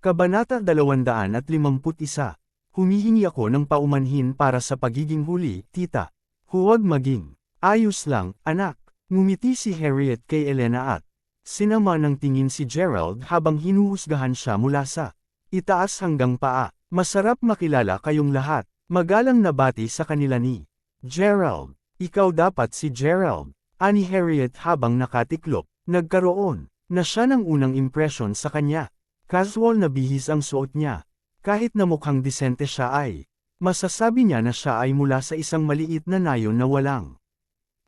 Kabanata 251. Humihingi ako ng paumanhin para sa pagiging huli, tita. Huwag maging. Ayos lang, anak. Ngumiti si Harriet kay Elena at sinama ng tingin si Gerald habang hinuhusgahan siya mula sa itaas hanggang paa. Masarap makilala kayong lahat. Magalang na bati sa kanila ni Gerald. Ikaw dapat si Gerald. Ani Harriet habang nakatiklop. Nagkaroon na siya ng unang impresyon sa kanya. Casual na bihis ang suot niya. Kahit na mukhang disente siya ay masasabi niya na siya ay mula sa isang maliit na nayon na walang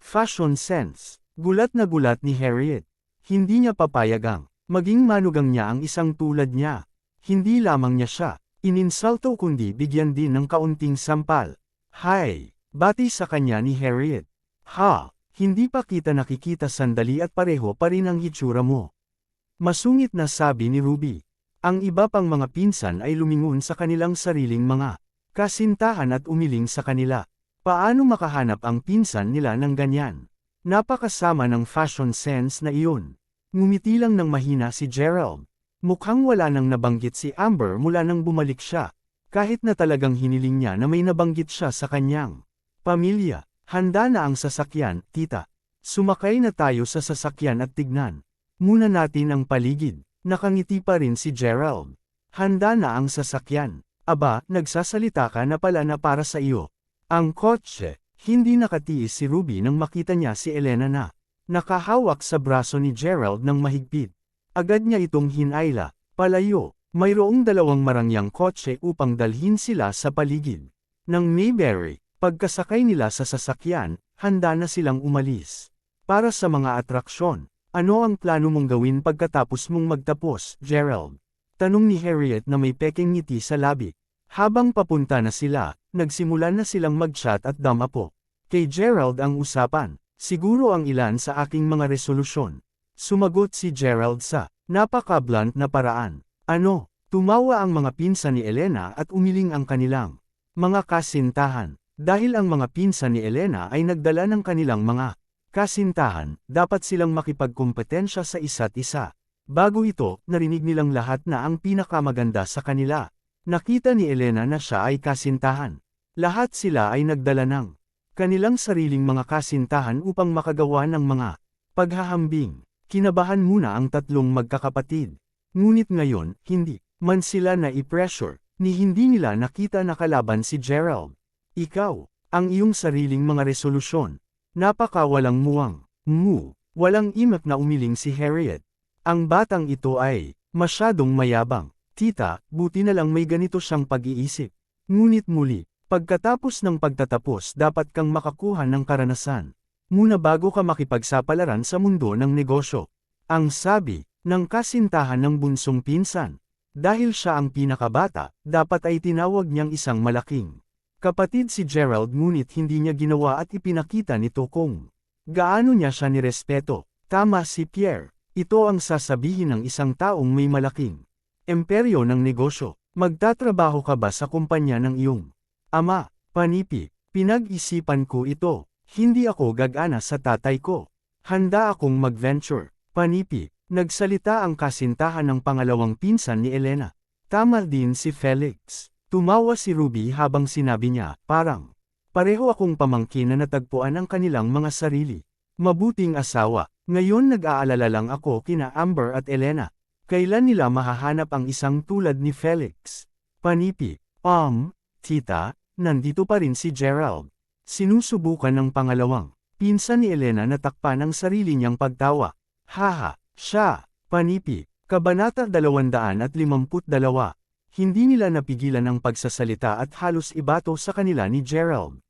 fashion sense. Gulat na gulat ni Harriet. Hindi niya papayagang maging manugang niya ang isang tulad niya. Hindi lamang niya siya ininsulto kundi bigyan din ng kaunting sampal. Hi! Bati sa kanya ni Harriet. Ha! Hindi pa kita nakikita sandali at pareho pa rin ang hitsura mo. Masungit na sabi ni Ruby. Ang iba pang mga pinsan ay lumingon sa kanilang sariling mga kasintahan at umiling sa kanila. Paano makahanap ang pinsan nila ng ganyan? Napakasama ng fashion sense na iyon. Ngumiti lang ng mahina si Gerald. Mukhang wala nang nabanggit si Amber mula nang bumalik siya. Kahit na talagang hiniling niya na may nabanggit siya sa kanyang pamilya. Handa na ang sasakyan, tita. Sumakay na tayo sa sasakyan at tignan muna natin ang paligid. Nakangiti pa rin si Gerald. Handa na ang sasakyan. Aba, nagsasalita ka na pala na para sa iyo. Ang kotse. Hindi nakatiis si Ruby nang makita niya si Elena na nakahawak sa braso ni Gerald ng mahigpit. Agad niya itong hinayla, palayo. Mayroong dalawang marangyang kotse upang dalhin sila sa paligid ng Mayberry. Pagkasakay nila sa sasakyan, handa na silang umalis. Para sa mga atraksyon. Ano ang plano mong gawin pagkatapos mong magtapos, Gerald? Tanong ni Harriet na may peking ngiti sa labi. Habang papunta na sila, nagsimula na silang mag-chat at damapo. Kay Gerald ang usapan, siguro ang ilan sa aking mga resolusyon. Sumagot si Gerald sa napaka-blunt na paraan. Ano? Tumawa ang mga pinsan ni Elena at umiling ang kanilang mga kasintahan. Dahil ang mga pinsan ni Elena ay nagdala ng kanilang mga kasintahan, dapat silang makipagkumpetensya sa isa't isa. Bago ito, narinig nilang lahat na ang pinakamaganda sa kanila. Nakita ni Elena na siya ay kasintahan. Lahat sila ay nagdala ng kanilang sariling mga kasintahan upang makagawa ng mga paghahambing. Kinabahan muna ang tatlong magkakapatid. Ngunit ngayon, hindi man sila na i-pressure, ni hindi nila nakita na kalaban si Gerald. Ikaw, ang iyong sariling mga resolusyon. Napaka-walang muwang. Walang imak na umiling si Harriet. Ang batang ito ay masyadong mayabang. Tita, buti na lang may ganito siyang pag-iisip. Ngunit muli, pagkatapos ng pagtatapos dapat kang makakuha ng karanasan. Muna bago ka makipagsapalaran sa mundo ng negosyo. Ang sabi ng kasintahan ng bunsong pinsan. Dahil siya ang pinakabata, dapat ay tinawag niyang isang malaking kapatid si Gerald ngunit hindi niya ginawa at ipinakita nito kung gaano niya siya nirespeto. Tama si Pierre. Ito ang sasabihin ng isang taong may malaking imperyo ng negosyo. Magtatrabaho ka ba sa kumpanya ng iyong ama? Panipi. Pinag-isipan ko ito. Hindi ako gagana sa tatay ko. Handa akong mag-venture. Panipi. Nagsalita ang kasintahan ng pangalawang pinsan ni Elena. Tama din si Felix. Tumawa si Ruby habang sinabi niya, parang pareho akong pamangkin na natagpuan ang kanilang mga sarili. Mabuting asawa. Ngayon nag-aalala lang ako kina Amber at Elena. Kailan nila mahahanap ang isang tulad ni Felix? Panipi. Tita, nandito pa rin si Gerald. Sinusubukan ng pangalawang pinsan ni Elena na takpan ang sarili niyang pagtawa. Haha, siya. Panipi. Kabanata 252. Hindi nila napigilan ang pagsasalita at halos ibato sa kanila ni Gerald.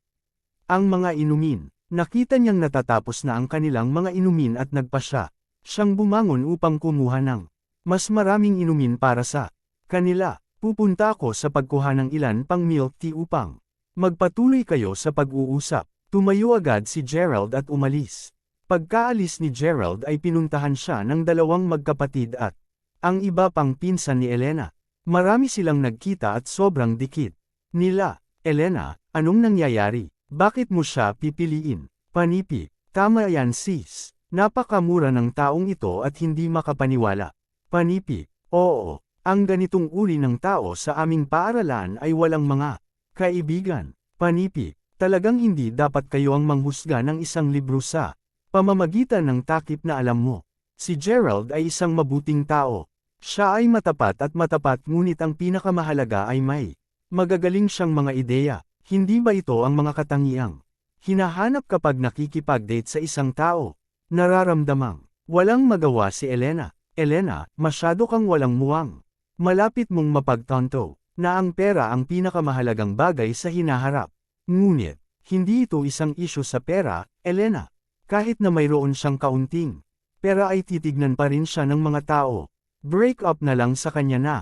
Ang mga inumin. Nakita niyang natatapos na ang kanilang mga inumin at nagpasya. Siyang bumangon upang kumuha ng mas maraming inumin para sa kanila. Pupunta ako sa pagkuha ng ilan pang milk tea upang magpatuloy kayo sa pag-uusap. Tumayo agad si Gerald at umalis. Pagkaalis ni Gerald ay pinuntahan siya ng dalawang magkapatid at ang iba pang pinsan ni Elena. Marami silang nagkita at sobrang dikit nila. Elena, anong nangyayari? Bakit mo siya pipiliin? Panipi. Tama yan sis. Napakamura ng taong ito at hindi makapaniwala. Panipi. Oo, Ang ganitong uri ng tao sa aming paaralan ay walang mga kaibigan. Panipi, talagang hindi dapat kayo ang manghusga ng isang libro sa pamamagitan ng takip na alam mo. Si Gerald ay isang mabuting tao. Siya ay matapat at matapat ngunit ang pinakamahalaga ay may magagaling siyang mga ideya. Hindi ba ito ang mga katangiang hinahanap kapag nakikipag-date sa isang tao? Nararamdamang walang magawa si Elena. Elena, masyado kang walang muwang. Malapit mong mapagtanto na ang pera ang pinakamahalagang bagay sa hinaharap. Ngunit, hindi ito isang isyu sa pera, Elena. Kahit na mayroon siyang kaunting pera ay titignan pa rin siya ng mga tao. Break up na lang sa kanya na.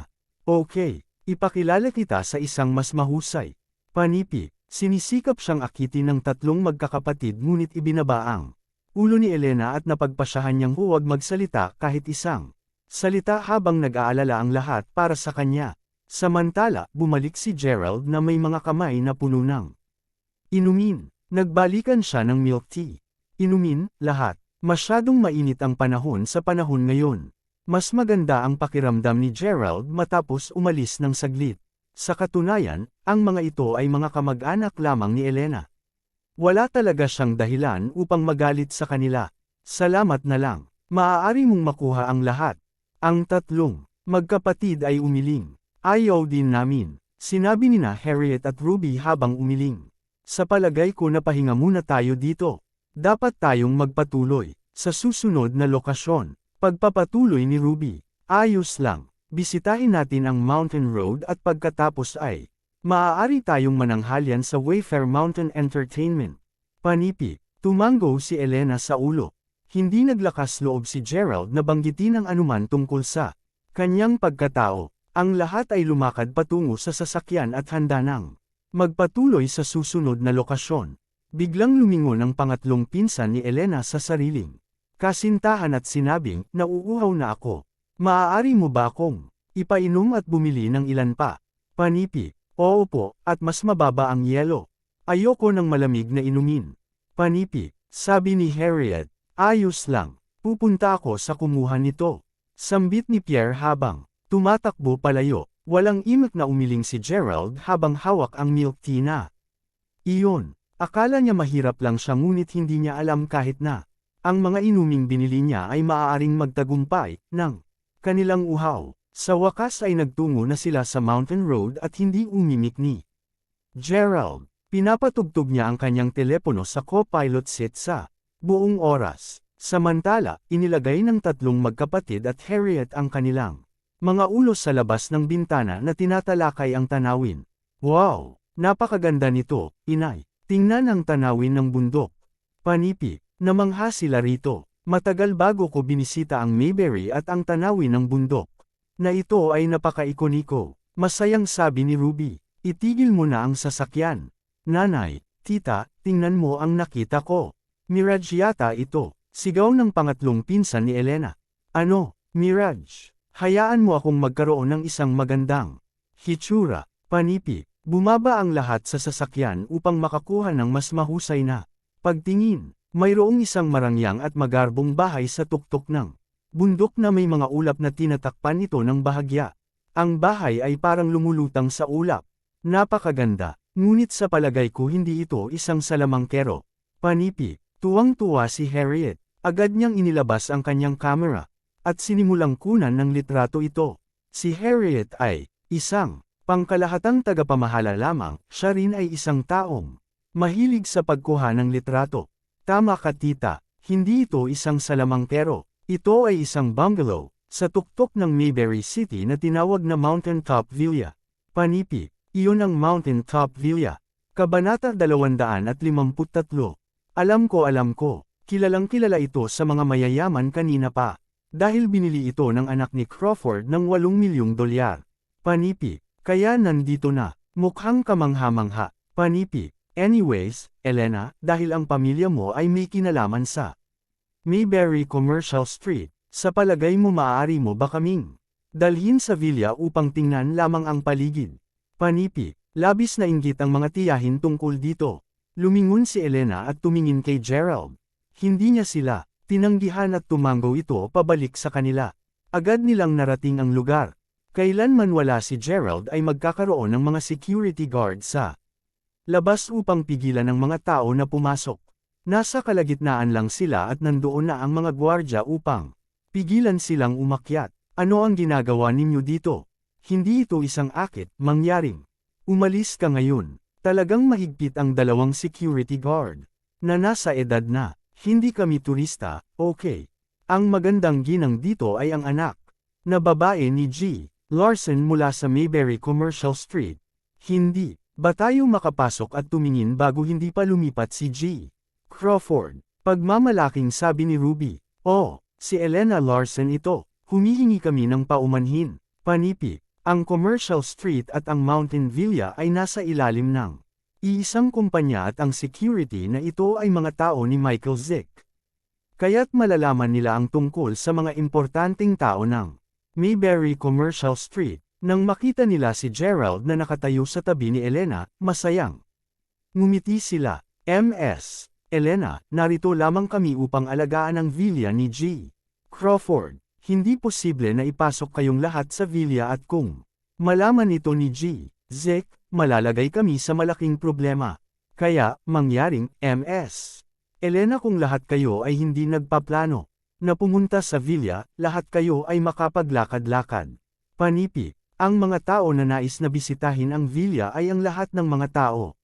Okay, ipakilala kita sa isang mas mahusay. Panipi, sinisikap siyang akitin ng tatlong magkakapatid ngunit ibinaba ang ulo ni Elena at napagpasyahan niyang huwag magsalita kahit isang salita habang nag-aalala ang lahat para sa kanya. Samantala, bumalik si Gerald na may mga kamay na puno ng inumin. Nagbalikan siya ng milk tea. Inumin, lahat. Masyadong mainit ang panahon sa panahon ngayon. Mas maganda ang pakiramdam ni Gerald matapos umalis ng saglit. Sa katunayan, ang mga ito ay mga kamag-anak lamang ni Elena. Wala talaga siyang dahilan upang magalit sa kanila. Salamat na lang. Maaari mong makuha ang lahat. Ang tatlong magkapatid ay umiling. Ayaw din namin, sinabi nina Harriet at Ruby habang umiling. Sa palagay ko napahinga muna tayo dito. Dapat tayong magpatuloy sa susunod na lokasyon. Pagpapatuloy ni Ruby. Ayos lang. Bisitahin natin ang Mountain Road at pagkatapos ay maaari tayong mananghalyan sa Wayfair Mountain Entertainment. Panipi, tumango si Elena sa ulo. Hindi naglakas loob si Gerald na banggitin ang anuman tungkol sa kanyang pagkatao. Ang lahat ay lumakad patungo sa sasakyan at handa nang magpatuloy sa susunod na lokasyon. Biglang lumingon ang pangatlong pinsan ni Elena sa sariling kasintahan at sinabing, nauuhaw na ako. Maaari mo ba akong ipainom at bumili ng ilan pa? Panipi, oo po, at mas mababa ang yelo. Ayoko ng malamig na inumin. Panipi, sabi ni Harriet. Ayos lang, pupunta ako sa kumuha nito. Sambit ni Pierre habang tumatakbo palayo. Walang imik na umiling si Gerald habang hawak ang milk tea na iyon. Akala niya mahirap lang siya ngunit hindi niya alam kahit na ang mga inuming binili niya ay maaaring magtagumpay ng kanilang uhaw. Sa wakas ay nagtungo na sila sa Mountain Road at hindi umimik ni Gerald. Pinapatugtog niya ang kanyang telepono sa co-pilot seat sa buong oras. Samantala, inilagay ng tatlong magkapatid at Harriet ang kanilang mga ulo sa labas ng bintana na tinatalakay ang tanawin. Wow! Napakaganda nito, inay. Tingnan ang tanawin ng bundok. Panipi, namangha sila rito. Matagal bago ko binisita ang Mayberry at ang tanawin ng bundok. Na ito ay napaka-ikoniko. Masayang sabi ni Ruby. Itigil mo na ang sasakyan. Nanay, tita, tingnan mo ang nakita ko. Mirage yata ito, sigaw ng pangatlong pinsan ni Elena. Ano, Mirage? Hayaan mo akong magkaroon ng isang magandang hitsura. Panipi, bumaba ang lahat sa sasakyan upang makakuha ng mas mahusay na pagtingin. Mayroong isang marangyang at magarbong bahay sa tuktok ng bundok na may mga ulap na tinatakpan ito ng bahagya. Ang bahay ay parang lumulutang sa ulap. Napakaganda, ngunit sa palagay ko hindi ito isang salamangkero. Panipi. Tuwang-tuwa si Harriet. Agad niyang inilabas ang kanyang kamera, at sinimulang kunan ng litrato ito. Si Harriet ay isang pangkalahatang tagapamahala lamang, siya rin ay isang taong mahilig sa pagkuha ng litrato. Tama ka tita, hindi ito isang salamangkero. Ito ay isang bungalow, sa tuktok ng Mayberry City na tinawag na Mountain Top Villa. Panipi, iyon ang Mountain Top Villa. Kabanata 253. Alam ko, kilalang-kilala ito sa mga mayayaman kanina pa. Dahil binili ito ng anak ni Crawford ng 8 milyong dolyar. Panipi, kaya nandito na, mukhang kamangha-mangha. Panipi, anyways, Elena, dahil ang pamilya mo ay may kinalaman sa Mayberry Commercial Street, sa palagay mo maaari mo ba kaming dalhin sa villa upang tingnan lamang ang paligid? Panipi, labis na inggit ang mga tiyahin tungkol dito. Lumingon si Elena at tumingin kay Gerald. Hindi niya sila tinanggihan at tumango ito pabalik sa kanila. Agad nilang narating ang lugar. Kailanman wala si Gerald ay magkakaroon ng mga security guard sa labas upang pigilan ng mga tao na pumasok. Nasa kalagitnaan lang sila at nandoon na ang mga gwardya upang pigilan silang umakyat. Ano ang ginagawa ninyo dito? Hindi ito isang akit, mangyaring. Umalis ka ngayon. Talagang mahigpit ang dalawang security guard na nasa edad na. Hindi kami turista, okay. Ang magandang ginang dito ay ang anak na babae ni G. Larson mula sa Mayberry Commercial Street. Hindi ba tayo makapasok at tumingin bago hindi pa lumipat si G. Crawford? Pagmamalaking sabi ni Ruby. Oh, si Elena Larson ito. Humihingi kami ng paumanhin. Panipi. Ang Commercial Street at ang Mountain Villa ay nasa ilalim ng iisang kumpanya at ang security na ito ay mga tao ni Michael Zick. Kaya't malalaman nila ang tungkol sa mga importanteng tao ng Mayberry Commercial Street. Nang makita nila si Gerald na nakatayo sa tabi ni Elena, masayang ngumiti sila. Ms. Elena, narito lamang kami upang alagaan ang villa ni G. Crawford. Hindi posible na ipasok kayong lahat sa villa at kung malaman ito ni G. Zick, malalagay kami sa malaking problema. Kaya, mangyaring, Ms. Elena, kung lahat kayo ay hindi nagpaplano na pumunta sa villa, lahat kayo ay makapaglakad-lakad. Panipi. Ang mga tao na nais na bisitahin ang villa ay ang lahat ng mga tao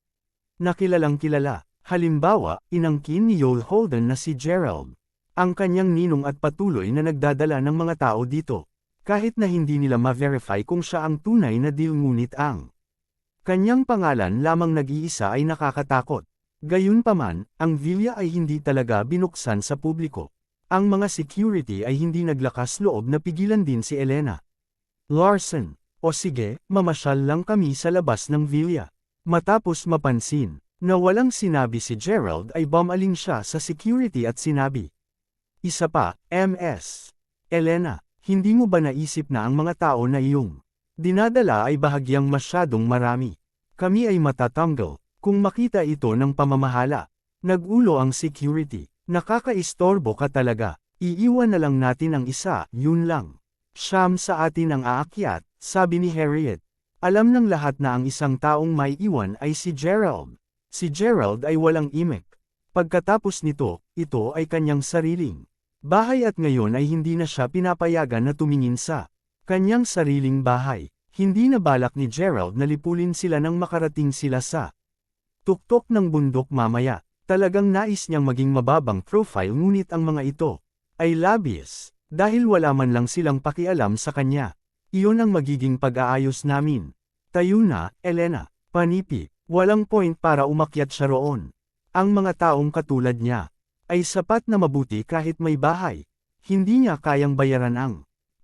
na kilalang kilala. Halimbawa, inangkin ni Joel Holden na si Gerald. Ang kanyang ninong at patuloy na nagdadala ng mga tao dito. Kahit na hindi nila ma-verify kung siya ang tunay na deal, ngunit ang kanyang pangalan lamang nag-iisa ay nakakatakot. Gayunpaman, ang villa ay hindi talaga binuksan sa publiko. Ang mga security ay hindi naglakas loob na pigilan din si Elena Larson. O sige, mamasyal lang kami sa labas ng villa. Matapos mapansin na walang sinabi si Gerald ay bumaling siya sa security at sinabi. Isa pa, Ms. Elena, hindi mo ba naisip na ang mga tao na iyong dinadala ay bahagyang masyadong marami? Kami ay matatanggal kung makita ito ng pamamahala. Nag-ulo ang security. Nakakaistorbo ka talaga. Iiwan na lang natin ang isa, yun lang. Siyam sa atin ang aakyat, sabi ni Harriet. Alam ng lahat na ang isang taong may iwan ay si Gerald. Si Gerald ay walang imik. Pagkatapos nito, ito ay kanyang sariling bahay at ngayon ay hindi na siya pinapayagan na tumingin sa kanyang sariling bahay. Hindi na balak ni Gerald na lipulin sila nang makarating sila sa tuktok ng bundok mamaya. Talagang nais niyang maging mababang profile, ngunit ang mga ito ay labis. Dahil wala man lang silang pakialam sa kanya. Iyon ang magiging pag-aayos namin. Tayo na, Elena. Panipi. Walang point para umakyat siya roon. Ang mga taong katulad niya ay sapat na mabuti kahit may bahay. Hindi niya kayang bayaran ang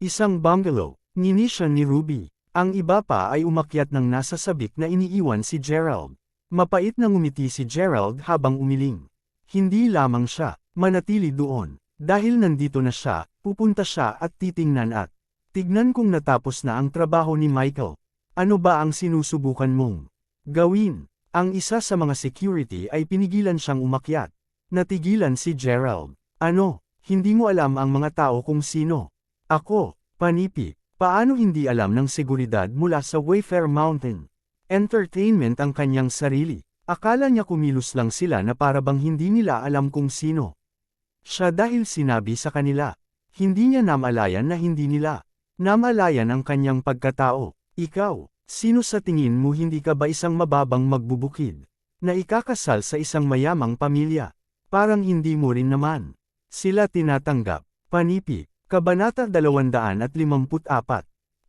isang bungalow. Nginisyon ni Ruby. Ang iba pa ay umakyat ng nasa sabik na iniiwan si Gerald. Mapait na ngumiti si Gerald habang umiling. Hindi lamang siya manatili doon. Dahil nandito na siya, pupunta siya at titingnan at tignan kung natapos na ang trabaho ni Michael. Ano ba ang sinusubukan mong gawin? Ang isa sa mga security ay pinigilan siyang umakyat. Natigilan si Gerald. Ano, hindi mo alam ang mga tao kung sino? Ako, Panipi. Paano hindi alam ng seguridad mula sa Wayfair Mountain Entertainment ang kanyang sarili? Akala niya kumilos lang sila na para bang hindi nila alam kung sino siya dahil sinabi sa kanila. Hindi niya namalayan na hindi nila namalayan ang kanyang pagkatao. Ikaw, sino sa tingin mo? Hindi ka ba isang mababang magbubukid na ikakasal sa isang mayamang pamilya? Parang hindi mo rin naman sila tinatanggap. Panipi. Kabanata 254.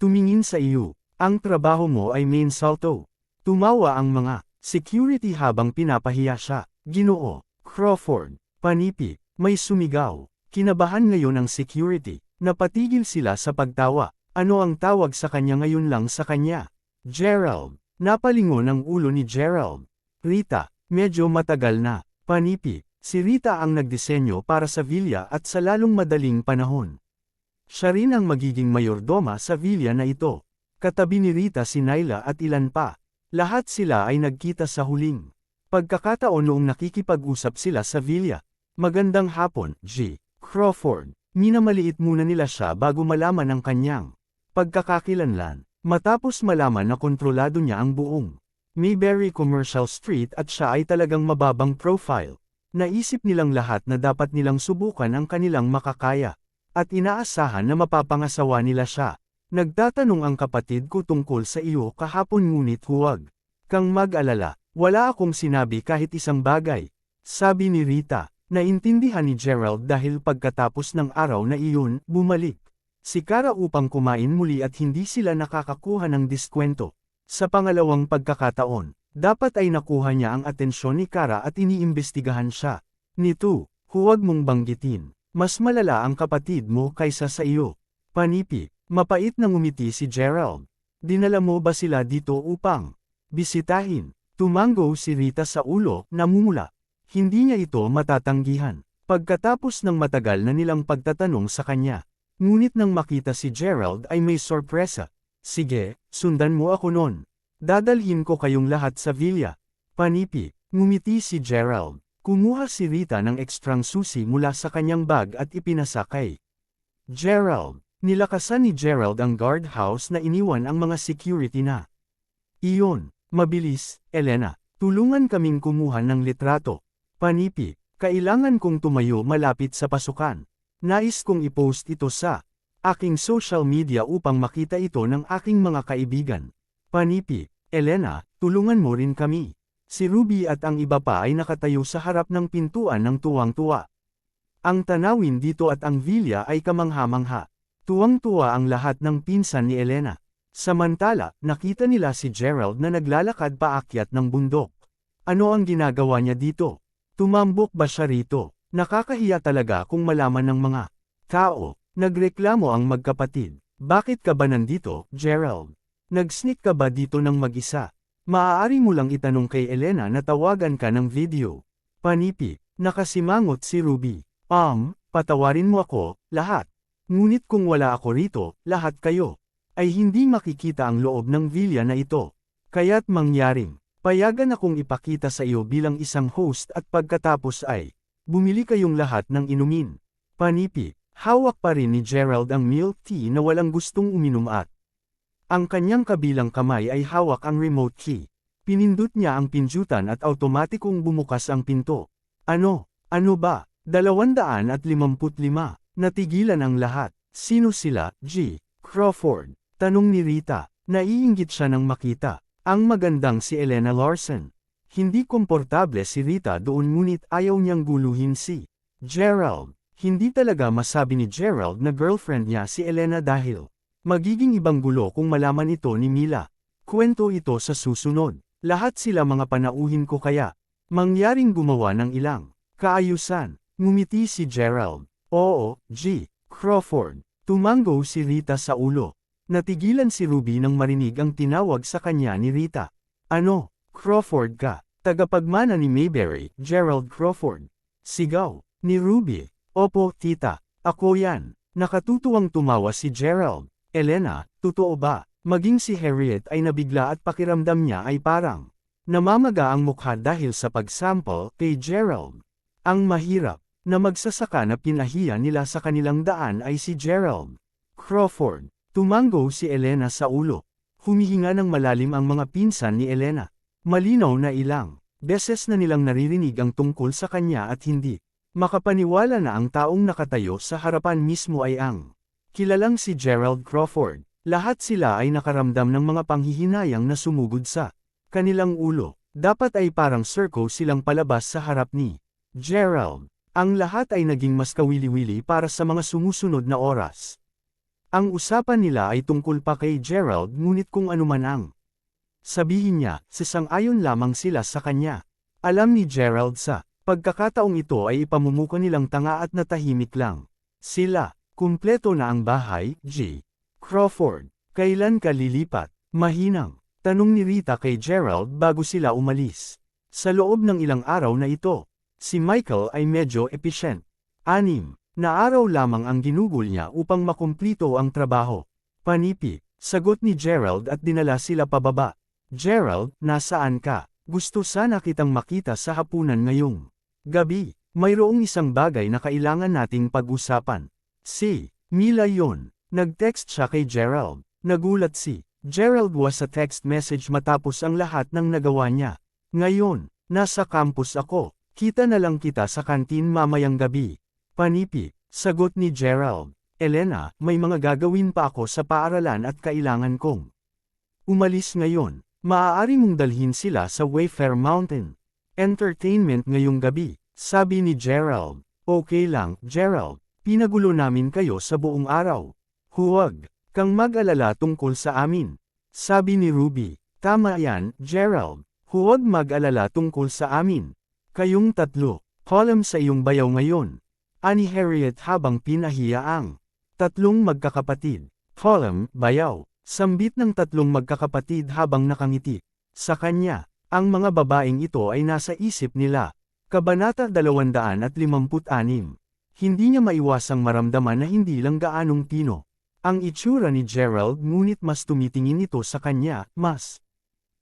Tumingin sa iyo. Ang trabaho mo ay main salto. Tumawa ang mga security habang pinapahiya siya. Ginoo Crawford. Panipi. May sumigaw. Kinabahan ngayon ang security. Napatigil sila sa pagtawa. Ano ang tawag sa kanya ngayon lang sa kanya? Gerald. Napalingon ang ulo ni Gerald. Rita. Medyo matagal na. Panipi. Si Rita ang nagdisenyo para sa villa at sa lalong madaling panahon. Siya rin ang magiging mayordoma sa villa na ito. Katabi ni Rita si Nyla at ilan pa. Lahat sila ay nagkita sa huling pagkakataon noong nakikipag-usap sila sa villa. Magandang hapon, G. Crawford. Minamaliit muna nila siya bago malaman ang kanyang Pagkakakilanlan. Matapos malaman na kontrolado niya ang buong Mayberry Commercial Street at siya ay talagang mababang profile, naisip nilang lahat na dapat nilang subukan ang kanilang makakaya. At inaasahan na mapapangasawa nila siya. Nagtatanong ang kapatid ko tungkol sa iyo kahapon ngunit huwag kang mag-alala, wala akong sinabi kahit isang bagay. Sabi ni Rita, naintindihan ni Gerald dahil pagkatapos ng araw na iyon, bumalik si Kara upang kumain muli at hindi sila nakakakuha ng diskwento. Sa pangalawang pagkakataon, dapat ay nakuha niya ang atensyon ni Kara at iniimbestigahan siya. Nito, huwag mong banggitin, mas malala ang kapatid mo kaysa sa iyo. Panipi, mapait na ngumiti si Gerald. Dinala mo ba sila dito upang bisitahin? Tumango si Rita sa ulo, namumula. Hindi niya ito matatanggihan. Pagkatapos ng matagal na nilang pagtatanong sa kanya, ngunit nang makita si Gerald ay may sorpresa. Sige, sundan mo ako nun. Dadalhin ko kayong lahat sa villa. Panipi, ngumiti si Gerald. Kumuha si Rita ng ekstrang susi mula sa kanyang bag at ipinasa kay Gerald. Nilakasan ni Gerald ang guardhouse na iniwan ang mga security na iyon. Mabilis, Elena. Tulungan kaming kumuha ng litrato. Panipi, kailangan kong tumayo malapit sa pasukan. Nais kong i-post ito sa aking social media upang makita ito ng aking mga kaibigan. Panipi, Elena, tulungan mo rin kami. Si Ruby at ang iba pa ay nakatayo sa harap ng pintuan ng tuwang-tuwa. Ang tanawin dito at ang villa ay kamangha-mangha. Tuwang-tuwa ang lahat ng pinsan ni Elena. Samantala, nakita nila si Gerald na naglalakad paakyat ng bundok. Ano ang ginagawa niya dito? Tumambok ba siya rito? Nakakahiya talaga kung malaman ng mga tao. Nagreklamo ang magkapatid. Bakit ka ba nandito, Gerald? Nag-sneak ka ba dito ng mag-isa? Maaari mo lang itanong kay Elena na tawagan ka ng video. Panipi, nakasimangot si Ruby. Patawarin mo ako, lahat. Ngunit kung wala ako rito, lahat kayo ay hindi makikita ang loob ng villa na ito. Kaya't mangyaring, payagan akong ipakita sa iyo bilang isang host at pagkatapos ay bumili kayong lahat ng inumin. Panipi, hawak pa rin ni Gerald ang milk tea na walang gustong uminom at ang kanyang kabilang kamay ay hawak ang remote key. Pinindot niya ang pindutan at automatikong bumukas ang pinto. Ano ba? 255. Natigilan ang lahat. Sino sila, G. Crawford? Tanong ni Rita. Naiinggit siya nang makita ang magandang si Elena Larson. Hindi komportable si Rita doon ngunit ayaw niyang guluhin si Gerald. Hindi talaga masabi ni Gerald na girlfriend niya si Elena dahil magiging ibang gulo kung malaman ito ni Mila. Kwento ito sa susunod. Lahat sila mga panauhin ko kaya mangyaring gumawa ng ilang kaayusan. Ngumiti si Gerald. Oo, G. Crawford. Tumango si Rita sa ulo. Natigilan si Ruby nang marinig ang tinawag sa kanya ni Rita. Ano, Crawford ka? Tagapagmana ni Mayberry, Gerald Crawford. Sigaw ni Ruby. Opo, tita. Ako yan. Nakatutuwang tumawa si Gerald. Elena, totoo ba? Maging si Harriet ay nabigla at pakiramdam niya ay parang namamaga ang mukha dahil sa pagsample kay Gerald. Ang mahirap na magsasaka na pinahiya nila sa kanilang daan ay si Gerald Crawford. Tumango si Elena sa ulo. Humihinga ng malalim ang mga pinsan ni Elena. Malinaw na ilang beses na nilang naririnig ang tungkol sa kanya at hindi makapaniwala na ang taong nakatayo sa harapan mismo ay ang kilalang si Gerald Crawford. Lahat sila ay nakaramdam ng mga panghihinayang na sumugod sa kanilang ulo. Dapat ay parang circle silang palabas sa harap ni Gerald. Ang lahat ay naging mas kawili-wili para sa mga sumusunod na oras. Ang usapan nila ay tungkol pa kay Gerald ngunit kung ano man ang sabihin niya, sasang-ayon lamang sila sa kanya. Alam ni Gerald sa pagkakataong ito ay ipamumuko nilang tanga at natahimik lang. Sila, kumpleto na ang bahay, G. Crawford. Kailan ka lilipat? Mahinang tanong ni Rita kay Gerald bago sila umalis. Sa loob ng ilang araw na ito, si Michael ay medyo efficient. 6 na araw lamang ang ginugol niya upang makumplito ang trabaho. Panipi, sagot ni Gerald at dinala sila pababa. Gerald, nasaan ka? Gusto sana kitang makita sa hapunan ngayong gabi. Mayroong isang bagay na kailangan nating pag-usapan. Si Mila yon. Nag-text siya kay Gerald. Nagulat si Gerald was a text message matapos ang lahat ng nagawa niya. Ngayon, nasa campus ako. Kita na lang kita sa kantin mamayang gabi. Panipi, sagot ni Gerald. Elena, may mga gagawin pa ako sa paaralan at kailangan kong umalis ngayon. Maaari mong dalhin sila sa Wayfair Mountain Entertainment ngayong gabi, sabi ni Gerald. Okay lang, Gerald. Pinagulo namin kayo sa buong araw. Huwag kang mag-alala tungkol sa amin, sabi ni Ruby. Tama yan, Gerald. Huwag mag-alala tungkol sa amin. Kayong tatlo, column sa iyong bayaw ngayon. Ani Harriet habang pinahiya ang tatlong magkakapatid. Column, bayaw. Sambit ng tatlong magkakapatid habang nakangiti. Sa kanya, ang mga babaeng ito ay nasa isip nila. Kabanata 256. Hindi niya maiwasang maramdaman na hindi lang gaanong tino ang itsura ni Gerald, ngunit mas tumitingin ito sa kanya, mas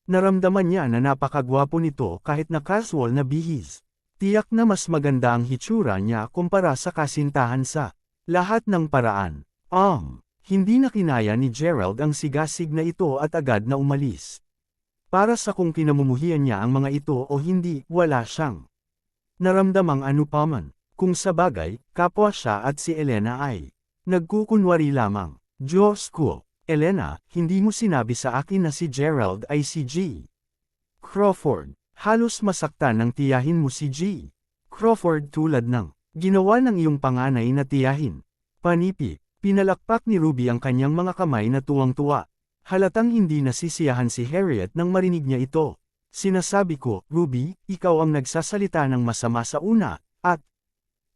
naramdaman niya na napakagwapo nito kahit na casual na bihis. Tiyak na mas maganda ang hitsura niya kumpara sa kasintahan sa lahat ng paraan. Hindi na kinaya ni Gerald ang sigasig na ito at agad na umalis. Para sa kung kinamumuhian niya ang mga ito o hindi, wala siyang naramdamang anupaman. Kung sabagay, kapwa siya at si Elena ay nagkukunwari lamang. Diyos ko, Elena, hindi mo sinabi sa akin na si Gerald ay si G. Crawford. Halos masaktan ng tiyahin mo si G. Crawford tulad ng ginawa ng iyong panganay na tiyahin. Panipi, pinalakpak ni Ruby ang kanyang mga kamay na tuwang-tuwa. Halatang hindi nasisiyahan si Harriet nang marinig niya ito. Sinasabi ko, Ruby, ikaw ang nagsasalita ng masama sa una, at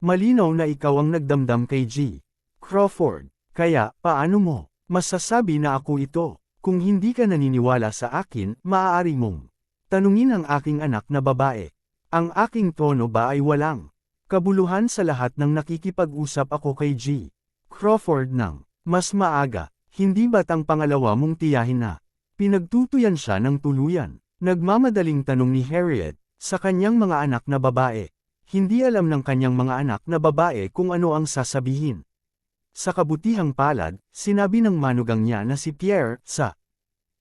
malinaw na ikaw ang nagdamdam kay G. Crawford, kaya, paano mo masasabi na ako ito? Kung hindi ka naniniwala sa akin, maaari mong tanungin ang aking anak na babae. Ang aking tono ba ay walang kabuluhan sa lahat ng nakikipag-usap ako kay G. Crawford ng mas maaga, hindi ba't ang pangalawa mong tiyahin na pinagtutuyan siya ng tuluyan? Nagmamadaling tanong ni Harriet sa kanyang mga anak na babae. Hindi alam ng kanyang mga anak na babae kung ano ang sasabihin. Sa kabutihang palad, sinabi ng manugang niya na si Pierre, sa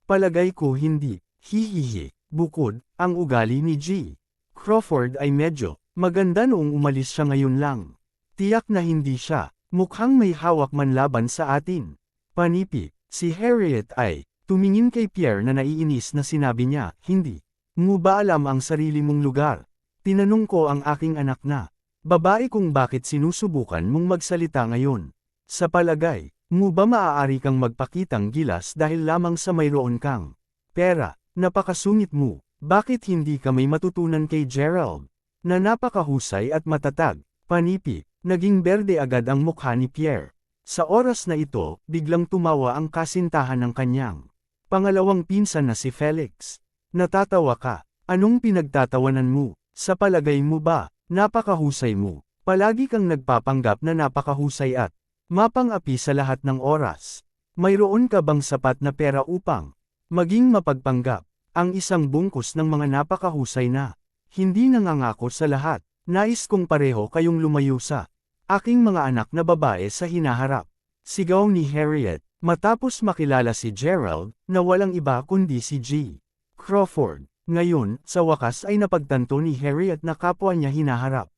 palagay ko hindi, hihihi, bukod, ang ugali ni G. Crawford ay medyo maganda noong umalis siya ngayon lang. Tiyak na hindi siya, mukhang may hawak man laban sa atin. Panipi, si Harriet ay tumingin kay Pierre na naiinis na sinabi niya, hindi mo ba alam ang sarili mong lugar? Tinanong ko ang aking anak na babae kung bakit sinusubukan mong magsalita ngayon. Sa palagay mo ba maaari kang magpakitang gilas dahil lamang sa mayroon kang pera? Napakasungit mo. Bakit hindi ka may matutunan kay Gerald na napakahusay at matatag? Panipi, naging berde agad ang mukha ni Pierre. Sa oras na ito, biglang tumawa ang kasintahan ng kanyang pangalawang pinsan na si Felix. Natatawa ka. Anong pinagtatawanan mo? Sa palagay mo ba, napakahusay mo? Palagi kang nagpapanggap na napakahusay at mapang-api sa lahat ng oras. Mayroon ka bang sapat na pera upang maging mapagpanggap? Ang isang bungkus ng mga napakahusay na hindi nangangako sa lahat. Nais kong pareho kayong lumayo sa aking mga anak na babae sa hinaharap. Sigaw ni Harriet, matapos makilala si Gerald, na walang iba kundi si G. Crawford. Ngayon, sa wakas ay napagtanto ni Harriet na kapwa niya hinaharap.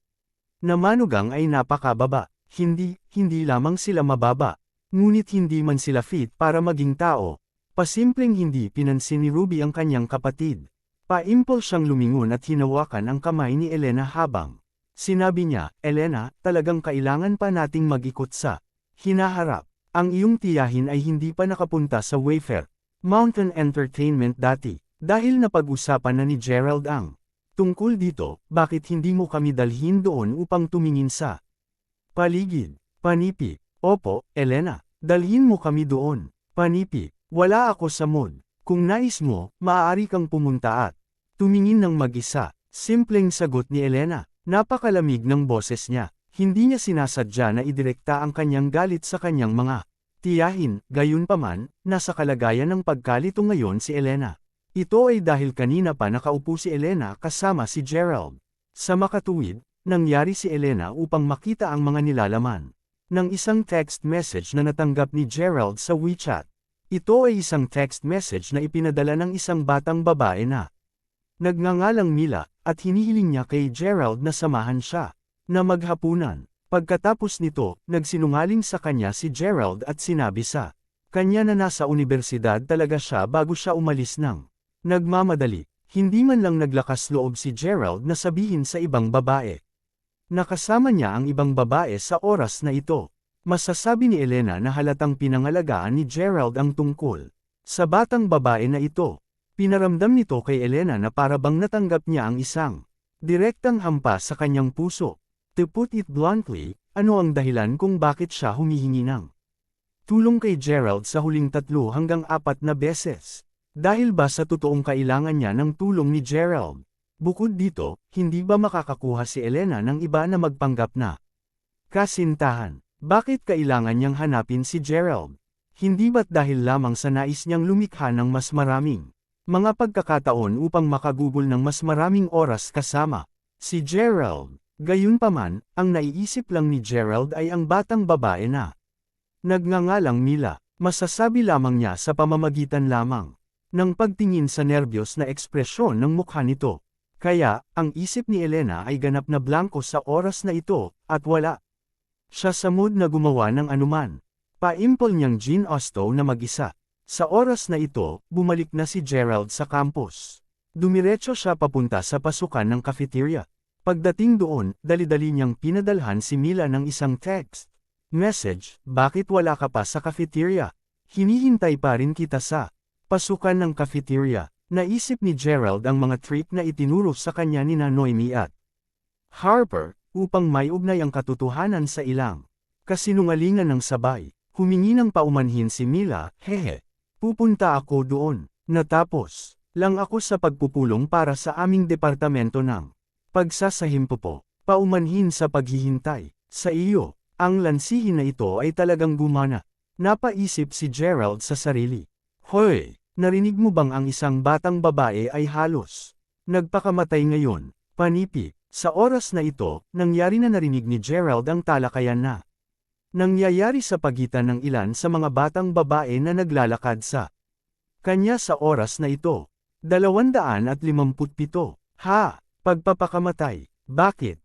Na manugang ay napakababa. Hindi lamang sila mababa. Ngunit hindi man sila fit para maging tao. Pasimpleng hindi pinansin ni Ruby ang kanyang kapatid. Paimpol siyang lumingon at hinawakan ang kamay ni Elena habang sinabi niya, Elena, talagang kailangan pa nating mag-ikot sa hinaharap. Ang iyong tiyahin ay hindi pa nakapunta sa Wayfair Mountain Entertainment dati. Dahil napag-usapan na ni Gerald ang tungkol dito, bakit hindi mo kami dalhin doon upang tumingin sa paligid? Panipi, opo, Elena, dalhin mo kami doon. Panipi, wala ako sa mood. Kung nais mo, maaari kang pumunta at tumingin ng mag-isa. Simpleng sagot ni Elena. Napakalamig ng boses niya. Hindi niya sinasadya na idirekta ang kanyang galit sa kanyang mga tiyahin. Gayunpaman, nasa kalagayan ng pagkalito ngayon si Elena. Ito ay dahil kanina pa nakaupo si Elena kasama si Gerald. Sa makatuwid, nangyari si Elena upang makita ang mga nilalaman ng isang text message na natanggap ni Gerald sa WeChat. Ito ay isang text message na ipinadala ng isang batang babae na nagngangalang Mila, at hinihiling niya kay Gerald na samahan siya na maghapunan. Pagkatapos nito, nagsinungaling sa kanya si Gerald at sinabi sa kanya na nasa universidad talaga siya bago siya umalis ng nagmamadali. Hindi man lang naglakas loob si Gerald na sabihin sa ibang babae. Nakasama niya ang ibang babae sa oras na ito. Masasabi ni Elena na halatang pinangalagaan ni Gerald ang tungkol sa batang babae na ito. Pinaramdam nito kay Elena na parabang natanggap niya ang isang direktang hampas sa kanyang puso. To put it bluntly, ano ang dahilan kung bakit siya humihingi ng tulong kay Gerald sa huling 3 hanggang 4 na beses? Dahil ba sa totoong kailangan niya ng tulong ni Gerald? Bukod dito, hindi ba makakakuha si Elena ng iba na magpanggap na kasintahan? Bakit kailangan niyang hanapin si Gerald? Hindi ba't dahil lamang sa nais niyang lumikha ng mas maraming mga pagkakataon upang makagugol ng mas maraming oras kasama si Gerald? Gayunpaman, ang naiisip lang ni Gerald ay ang batang babae na nagngangalang Mila. Masasabi lamang niya sa pamamagitan lamang ng pagtingin sa nerbiyos na ekspresyon ng mukha nito. Kaya, ang isip ni Elena ay ganap na blanko sa oras na ito, at wala siya sa mood na gumawa ng anuman. Paimpol niyang Jean Austo na mag-isa. Sa oras na ito, bumalik na si Gerald sa campus. Dumiretso siya papunta sa pasukan ng cafeteria. Pagdating doon, dali-dali niyang pinadalhan si Mila ng isang text message, bakit wala ka pa sa cafeteria? Hinihintay pa rin kita sa pasukan ng cafeteria. Naisip ni Gerald ang mga trick na itinuro sa kanya ni Noemi at Harper, upang may ugnay ang katotohanan sa ilang kasinungalingan ng sabay. Humingi ng paumanhin si Mila, hehe. Pupunta ako doon. Natapos lang ako sa pagpupulong para sa aming departamento ng pagsasahimpupo. Paumanhin sa paghihintay. Sa iyo, ang lansihin na ito ay talagang gumana. Napaisip si Gerald sa sarili. Hoy! Narinig mo bang ang isang batang babae ay halos nagpakamatay ngayon? Panipi, sa oras na ito, nangyari na narinig ni Gerald ang talakayan na nangyayari sa pagitan ng ilan sa mga batang babae na naglalakad sa kanya sa oras na ito. 257. Ha! Pagpapakamatay. Bakit?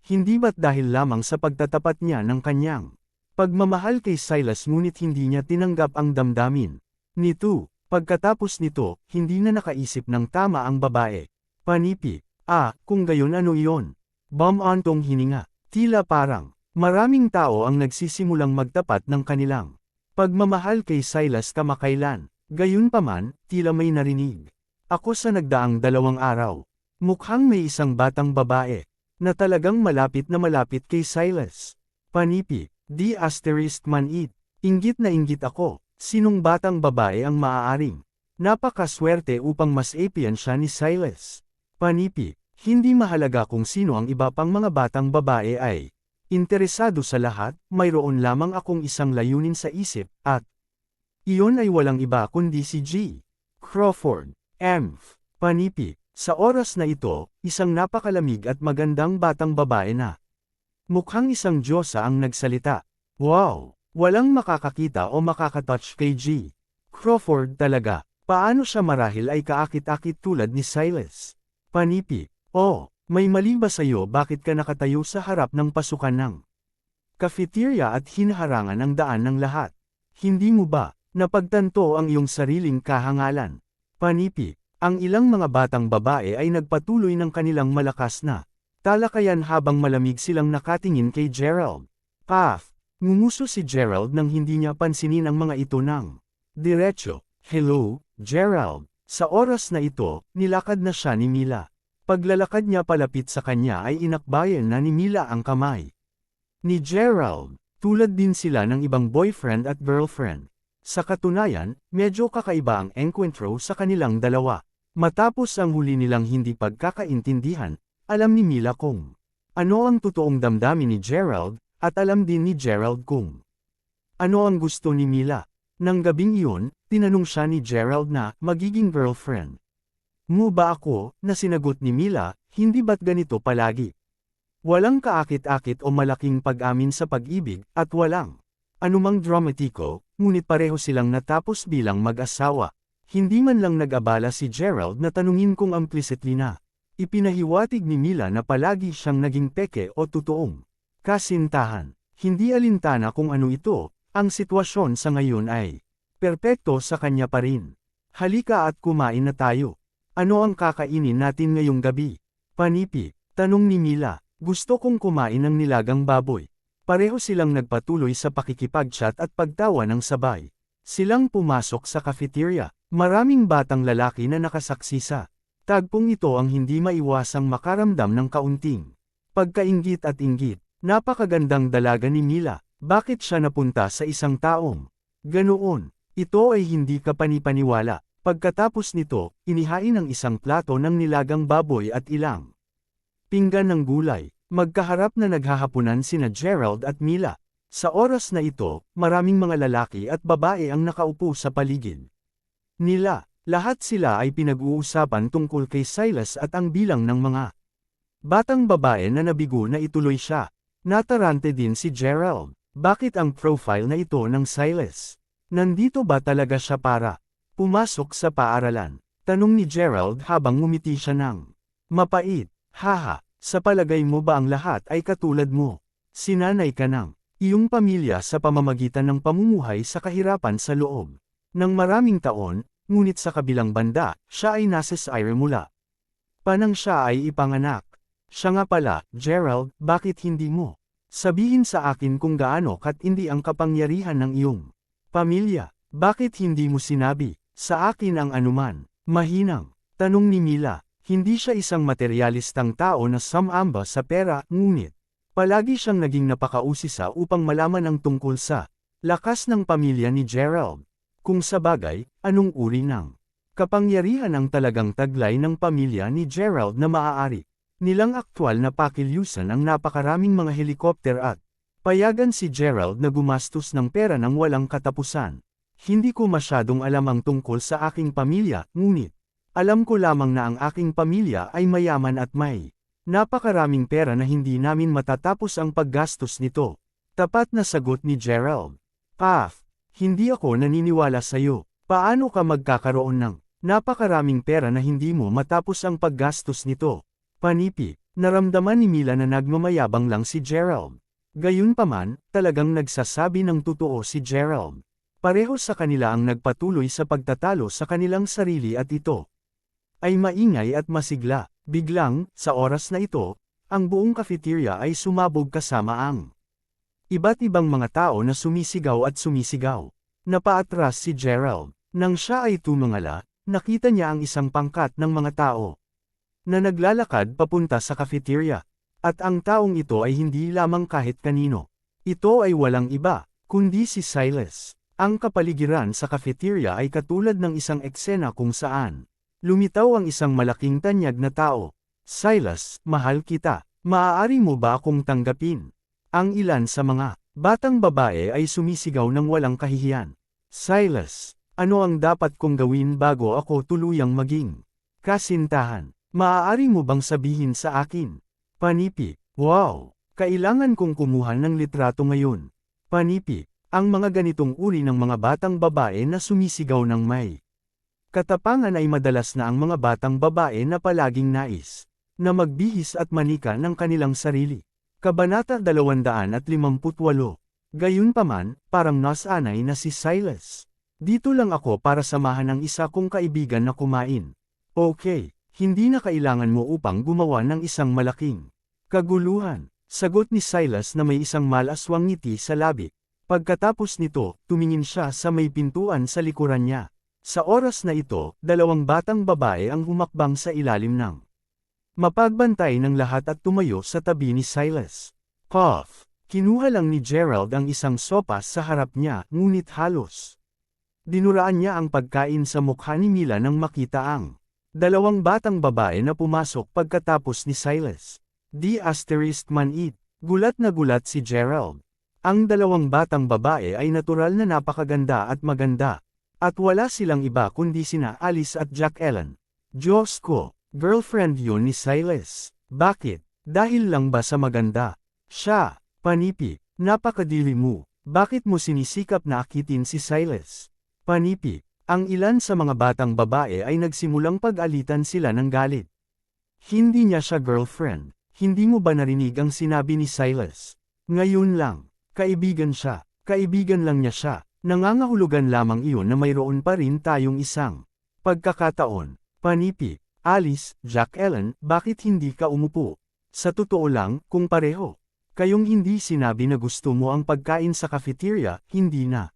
Hindi ba't dahil lamang sa pagtatapat niya ng kanyang pagmamahal kay Silas ngunit hindi niya tinanggap ang damdamin nito? Pagkatapos nito, hindi na nakaisip ng tama ang babae. Panipi. Kung gayon ano iyon? Bumantong hininga. Tila parang maraming tao ang nagsisimulang magtapat ng kanilang pagmamahal kay Silas kamakailan. Gayunpaman, tila may narinig ako sa nagdaang 2 araw. Mukhang may isang batang babae na talagang malapit na malapit kay Silas. Panipi. Di asterisk man it. Inggit na inggit ako. Sinong batang babae ang maaaring napakaswerte upang mas apian siya ni Silas? Panipi. Hindi mahalaga kung sino ang iba pang mga batang babae ay interesado sa lahat, mayroon lamang akong isang layunin sa isip, at iyon ay walang iba kundi si G. Crawford. Panipi. Sa oras na ito, isang napakalamig at magandang batang babae na mukhang isang diyosa ang nagsalita. Wow! Walang makakakita o makakatouch kay G. Crawford talaga. Paano siya marahil ay kaakit-akit tulad ni Silas? Panipi. May mali ba sa'yo bakit ka nakatayo sa harap ng pasukan ng cafeteria at hinaharangan ang daan ng lahat? Hindi mo ba napagtanto ang iyong sariling kahangalan? Panipi. Ang ilang mga batang babae ay nagpatuloy ng kanilang malakas na talakayan habang malamig silang nakatingin kay Gerald. Ngumuso si Gerald nang hindi niya pansinin ang mga ito ng diretso. Hello, Gerald. Sa oras na ito, nilakad na siya ni Mila. Paglalakad niya palapit sa kanya ay inakbayan na ni Mila ang kamay ni Gerald. Tulad din sila ng ibang boyfriend at girlfriend. Sa katunayan, medyo kakaiba ang enkwentro sa kanilang dalawa. Matapos ang huli nilang hindi pagkakaintindihan, alam ni Mila kung ano ang totoong damdamin ni Gerald, at alam din ni Gerald kung ano ang gusto ni Mila. Nang gabing iyon, tinanong siya ni Gerald na magiging girlfriend mo ba ako, na sinagot ni Mila, hindi ba't ganito palagi? Walang kaakit-akit o malaking pag-amin sa pag-ibig, at walang anumang dramatiko, ngunit pareho silang natapos bilang mag-asawa. Hindi man lang nag-abala si Gerald na tanungin kung implicitly na ipinahiwatig ni Mila na palagi siyang naging peke o totoong kasintahan. Hindi alintana kung ano ito, ang sitwasyon sa ngayon ay perpekto sa kanya pa rin. Halika at kumain na tayo. Ano ang kakainin natin ngayong gabi? Panipi, tanong ni Mila. Gusto kong kumain ng nilagang baboy. Pareho silang nagpatuloy sa pakikipag-chat at pagtawa ng sabay. Silang pumasok sa cafeteria. Maraming batang lalaki na nakasaksi sa tagpong ito ang hindi maiwasang makaramdam ng kaunting pagkainggit at inggit. Napakagandang dalaga ni Mila. Bakit siya napunta sa isang taong ganoon? Ito ay hindi kapanipaniwala. Pagkatapos nito, inihain ang isang plato ng nilagang baboy at ilang pinggan ng gulay. Magkaharap na naghahapunan sina Gerald at Mila. Sa oras na ito, maraming mga lalaki at babae ang nakaupo sa paligid nila. Lahat sila ay pinag-uusapan tungkol kay Silas at ang bilang ng mga batang babae na nabigo na ituloy siya. Natarante din si Gerald. Bakit ang profile na ito ng Silas? Nandito ba talaga siya para pumasok sa paaralan? Tanong ni Gerald habang ngumiti siya ng mapait. Haha, sa palagay mo ba ang lahat ay katulad mo? Sinanay ka ng iyong pamilya sa pamamagitan ng pamumuhay sa kahirapan sa loob ng maraming taon, ngunit sa kabilang banda, siya ay nasa Syria mula panang siya ay ipanganak. Siya nga pala, Gerald, bakit hindi mo sabihin sa akin kung gaano katindi ang kapangyarihan ng iyong pamilya? Bakit hindi mo sinabi sa akin ang anuman? Mahinang tanong ni Mila. Hindi siya isang materyalistang tao na sumamba sa pera, ngunit palagi siyang naging napakausisa upang malaman ang tungkol sa lakas ng pamilya ni Gerald. Kung sa bagay, anong uri ng kapangyarihan ang talagang taglay ng pamilya ni Gerald na maaari nilang aktwal na pakilyusan ang napakaraming mga helikopter at payagan si Gerald na gumastos ng pera ng walang katapusan. Hindi ko masyadong alam ang tungkol sa aking pamilya, ngunit alam ko lamang na ang aking pamilya ay mayaman at may napakaraming pera na hindi namin matatapos ang paggastos nito. Tapat na sagot ni Gerald. Paf, hindi ako naniniwala sa iyo. Paano ka magkakaroon ng napakaraming pera na hindi mo matapos ang paggastos nito? Panipi, naramdaman ni Mila na nagmamayabang lang si Gerald. Gayunpaman, talagang nagsasabi ng totoo si Gerald. Pareho sa kanila ang nagpatuloy sa pagtatalo sa kanilang sarili at ito ay maingay at masigla. Biglang, sa oras na ito, ang buong cafeteria ay sumabog kasama ang iba't ibang mga tao na sumisigaw at sumisigaw. Napaatras si Gerald. Nang siya ay tumingala, nakita niya ang isang pangkat ng mga tao na naglalakad papunta sa cafeteria. At ang taong ito ay hindi lamang kahit kanino. Ito ay walang iba, kundi si Silas. Ang kapaligiran sa cafeteria ay katulad ng isang eksena kung saan lumitaw ang isang malaking tanyag na tao. Silas, mahal kita. Maaari mo ba akong tanggapin? Ang ilan sa mga batang babae ay sumisigaw ng walang kahihiyan. Silas, ano ang dapat kong gawin bago ako tuluyang maging kasintahan? Maaari mo bang sabihin sa akin? Panipi, wow! Kailangan kong kumuha ng litrato ngayon. Panipi, ang mga ganitong uri ng mga batang babae na sumisigaw ng may katapangan ay madalas na ang mga batang babae na palaging nais na magbihis at manika ng kanilang sarili. Kabanata 258. Gayunpaman, parang nasanay na si Silas. Dito lang ako para samahan ng isa kong kaibigan na kumain. Okay, hindi na kailangan mo upang gumawa ng isang malaking kaguluhan. Sagot ni Silas na may isang malaswang ngiti sa labi. Pagkatapos nito, tumingin siya sa may pintuan sa likuran niya. Sa oras na ito, dalawang batang babae ang humakbang sa ilalim ng mapagbantay ng lahat at tumayo sa tabi ni Silas. Cough! Kinuha lang ni Gerald ang isang sopas sa harap niya, ngunit halos dinuraan niya ang pagkain sa mukha ni Mila nang makita ang dalawang batang babae na pumasok pagkatapos ni Silas. Man eat. Gulat na gulat si Gerald. Ang dalawang batang babae ay natural na napakaganda at maganda. At wala silang iba kundi sina Alice at Jack Ellen. Diyos ko, girlfriend yun ni Silas. Bakit? Dahil lang ba sa maganda? Siya, panipi, napakadili mo. Bakit mo sinisikap na akitin si Silas? Panipi, ang ilan sa mga batang babae ay nagsimulang pag-alitan sila ng galit. Hindi niya siya girlfriend. Hindi mo ba narinig ang sinabi ni Silas? Ngayon lang, kaibigan siya, kaibigan lang niya siya. Nangangahulugan lamang iyon na mayroon pa rin tayong isang pagkakataon. Panipi, Alice, Jack Ellen, bakit hindi ka umupo? Sa totoo lang, kung pareho kayong hindi sinabi na gusto mo ang pagkain sa cafeteria, hindi na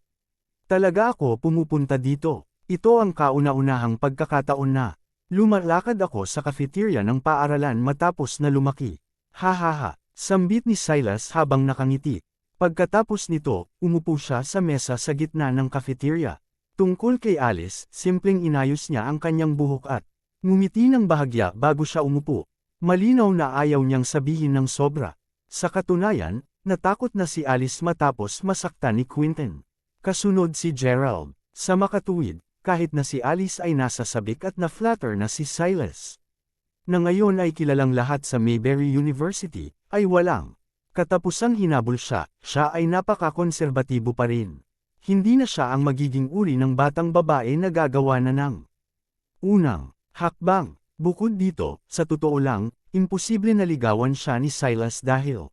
talaga ako pumupunta dito. Ito ang kauna-unahang pagkakataon na lumalakad ako sa cafeteria ng paaralan matapos na lumaki. Hahaha, sambit ni Silas habang nakangiti. Pagkatapos nito, umupo siya sa mesa sa gitna ng cafeteria. Tungkol kay Alice, simpleng inayos niya ang kanyang buhok at ngumiti ng bahagya bago siya umupo. Malinaw na ayaw niyang sabihin ng sobra. Sa katunayan, natakot na si Alice matapos masaktan ni Quentin. Kasunod si Gerald. Sa makatuwid, kahit na si Alice ay nasa sabik at na-flatter na si Silas, na ngayon ay kilalang lahat sa Mayberry University, ay walang katapusang hinabol siya ay napaka-konserbatibo pa rin. Hindi na siya ang magiging uri ng batang babae na gagawa na ng unang hakbang. Bukod dito, sa totoo lang, imposible na ligawan siya ni Silas dahil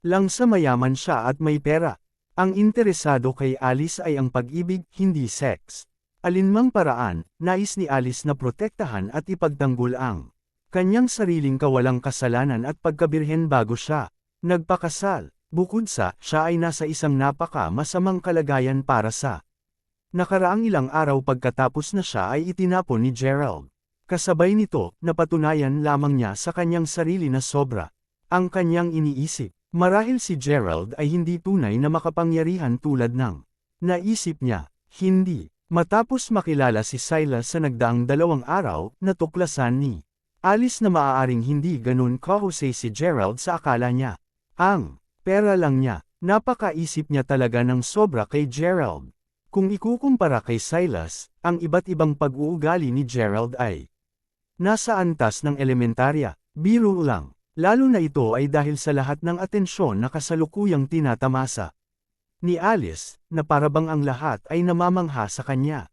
lang sa mayaman siya at may pera. Ang interesado kay Alice ay ang pag-ibig, hindi sex. Alinmang paraan, nais ni Alice na protektahan at ipagtanggol ang kanyang sariling kawalang kasalanan at pagkabirhen bago siya nagpakasal. Bukod sa, siya ay nasa isang napaka-masamang kalagayan para sa nakaraang ilang araw pagkatapos na siya ay itinapon ni Gerald. Kasabay nito, napatunayan lamang niya sa kanyang sarili na sobra ang kanyang iniisip. Marahil si Gerald ay hindi tunay na makapangyarihan tulad ng naisip niya. Hindi. Matapos makilala si Silas sa nagdaang 2 araw, natuklasan ni Alice na maaaring hindi ganun kahusay si Gerald sa akala niya. Ang pera lang niya. Napakaisip niya talaga ng sobra kay Gerald. Kung ikukumpara kay Silas, ang iba't ibang pag-uugali ni Gerald ay nasa antas ng elementarya. Biro lang. Lalo na ito ay dahil sa lahat ng atensyon na kasalukuyang tinatamasa ni Alice, na parabang ang lahat ay namamangha sa kanya.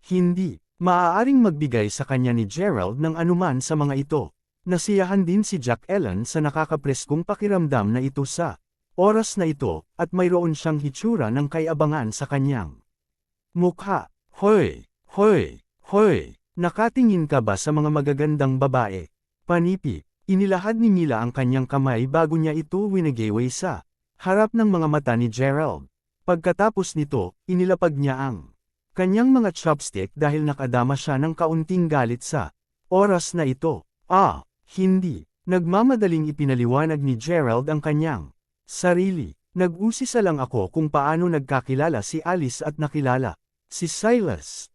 Hindi maaaring magbigay sa kanya ni Gerald ng anuman sa mga ito. Nasiyahan din si Jack Ellen sa nakakapreskong pakiramdam na ito sa oras na ito, at mayroon siyang hitsura ng kayabangan sa kanyang mukha. Hoy! Hoy! Hoy! Nakatingin ka ba sa mga magagandang babae? Panipi. Inilahad ni Mila ang kanyang kamay bago niya ito winagaway sa harap ng mga mata ni Gerald. Pagkatapos nito, inilapag niya ang kanyang mga chopstick dahil nakadama siya ng kaunting galit sa oras na ito. Hindi. Nagmamadaling ipinaliwanag ni Gerald ang kanyang sarili. Nag-usisa lang ako kung paano nagkakilala si Alice at nakilala si Silas.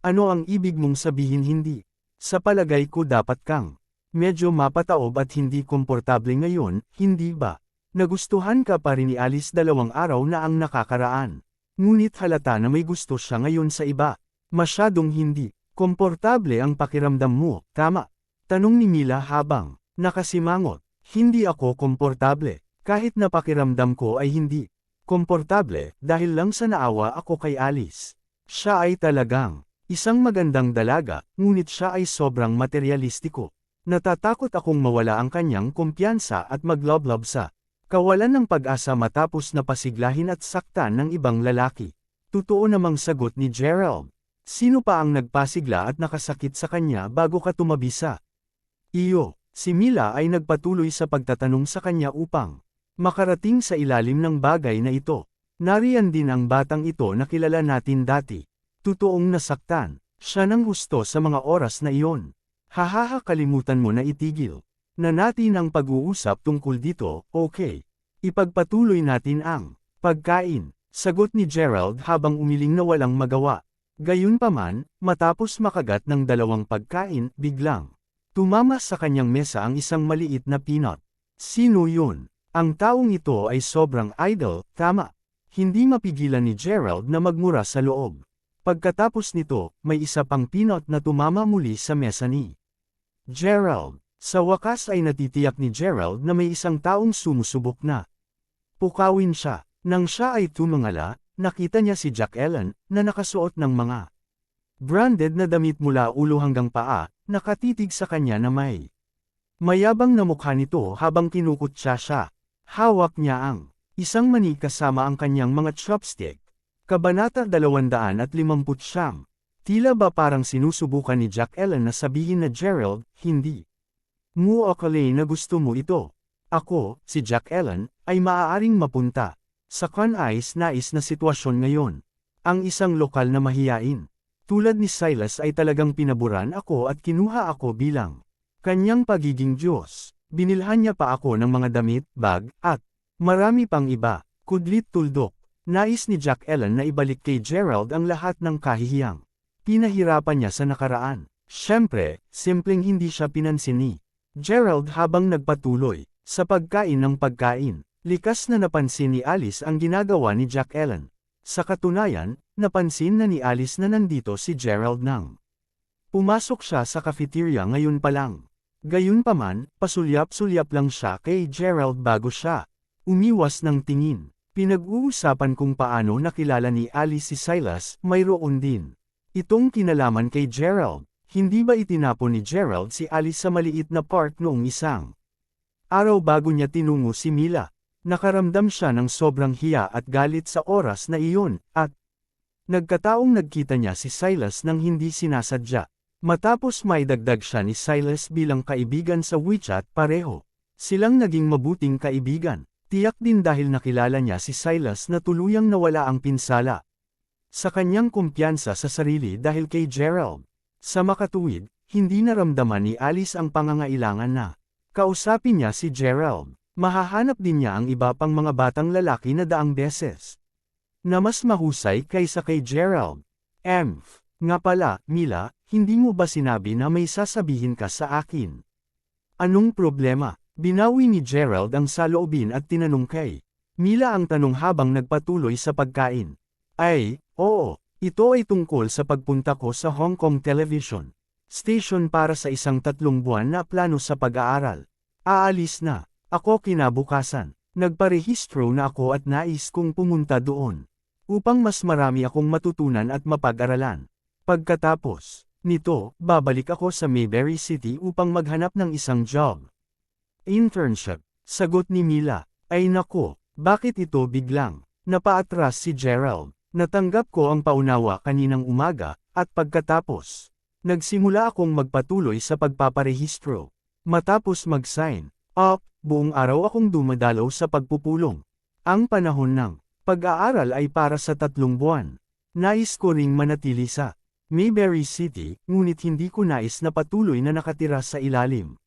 Ano ang ibig mong sabihin hindi? Sa palagay ko dapat kang medyo mapataob at hindi komportable ngayon, hindi ba? Nagustuhan ka pa rin ni Alice 2 araw na ang nakakaraan. Ngunit halata na may gusto siya ngayon sa iba. Masyadong hindi komportable ang pakiramdam mo, tama? Tanong ni Mila habang nakasimangot. Hindi ako komportable, kahit na pakiramdam ko ay hindi komportable dahil lang sa naawa ako kay Alice. Siya ay talagang isang magandang dalaga, ngunit siya ay sobrang materyalistiko. Natatakot akong mawala ang kanyang kumpiyansa at magloblob sa kawalan ng pag-asa matapos na pasiglahin at saktan ng ibang lalaki. Totoo namang sagot ni Gerald. Sino pa ang nagpasigla at nakasakit sa kanya bago ka tumabi sa iyo? Si Mila ay nagpatuloy sa pagtatanong sa kanya upang makarating sa ilalim ng bagay na ito. Nariyan din ang batang ito na kilala natin dati. Totoong nasaktan siya ng husto sa mga oras na iyon. Kalimutan mo na itigil na natin ang pag-uusap tungkol dito, okay? Ipagpatuloy natin ang pagkain, sagot ni Gerald habang umiling na walang magawa. Gayunpaman, matapos makagat ng 2 pagkain, biglang tumama sa kanyang mesa ang isang maliit na peanut. Sino yun? Ang taong ito ay sobrang idle, tama? Hindi mapigilan ni Gerald na magmura sa loob. Pagkatapos nito, may isa pang peanut na tumama muli sa mesa ni Gerald. Sa wakas ay natitiyak ni Gerald na may isang taong sumusubok na pukawin siya. Nang siya ay tumangala, nakita niya si Jack Ellen, na nakasuot ng mga branded na damit mula ulo hanggang paa, nakatitig sa kanya na may mayabang na mukha nito habang kinukutya siya. Hawak niya ang isang mani kasama ang kanyang mga chopstick. Kabanata 250. Tila ba parang sinusubukan ni Jack Ellen na sabihin na Gerald, hindi mo akalain na gusto mo ito. Ako, si Jack Ellen, ay maaaring mapunta sa kanais nais na sitwasyon ngayon. Ang isang lokal na mahiyain tulad ni Silas ay talagang pinaburan ako at kinuha ako bilang kanyang pagiging Diyos. Binilhan niya pa ako ng mga damit, bag, at marami pang iba. Kudlit tuldok. Nais ni Jack Ellen na ibalik kay Gerald ang lahat ng kahihiyang pinahirapan niya sa nakaraan. Siyempre, simpleng hindi siya pinansin ni Gerald habang nagpatuloy sa pagkain ng pagkain. Likas na napansin ni Alice ang ginagawa ni Jack Ellen. Sa katunayan, napansin na ni Alice na nandito si Gerald nang pumasok siya sa cafeteria ngayon pa lang. Gayunpaman, pasulyap-sulyap lang siya kay Gerald bago siya umiwas ng tingin. Pinag-uusapan kung paano nakilala ni Alice si Silas, mayroon din itong kinalaman kay Gerald. Hindi ba itinapon ni Gerald si Alice sa maliit na park noong isang araw bago niya tinungo si Mila? Nakaramdam siya ng sobrang hiya at galit sa oras na iyon, at nagkataong nagkita niya si Silas nang hindi sinasadya. Matapos maidagdag siya ni Silas bilang kaibigan sa WeChat, pareho silang naging mabuting kaibigan. Tiyak din dahil nakilala niya si Silas na tuluyang nawala ang pinsala sa kanyang kumpiyansa sa sarili dahil kay Gerald. Sa makatuwid, hindi naramdaman ni Alice ang pangangailangan na kausapin niya si Gerald. Mahahanap din niya ang iba pang mga batang lalaki na daang beses na mas mahusay kaysa kay Gerald. Nga pala, Mila, hindi mo ba sinabi na may sasabihin ka sa akin? Anong problema? Binawi ni Gerald ang saloobin at tinanong kay Mila ang tanong habang nagpatuloy sa pagkain. Ay, oo, ito ay tungkol sa pagpunta ko sa Hong Kong Television Station para sa isang 3 buwan na plano sa pag-aaral. Aalis na ako kinabukasan. Nagparehistro na ako at nais kong pumunta doon upang mas marami akong matutunan at mapag-aralan. Pagkatapos nito, babalik ako sa Mayberry City upang maghanap ng isang job. Internship. Sagot ni Mila. Ay nako, bakit ito biglang napaatras si Gerald? Natanggap ko ang paunawa kaninang umaga, at pagkatapos nagsimula akong magpatuloy sa pagpaparehistro. Matapos mag-sign up, buong araw akong dumadalaw sa pagpupulong. Ang panahon ng pag-aaral ay para sa 3 buwan. Nais ko ring manatili sa Mayberry City, ngunit hindi ko nais na patuloy na nakatira sa ilalim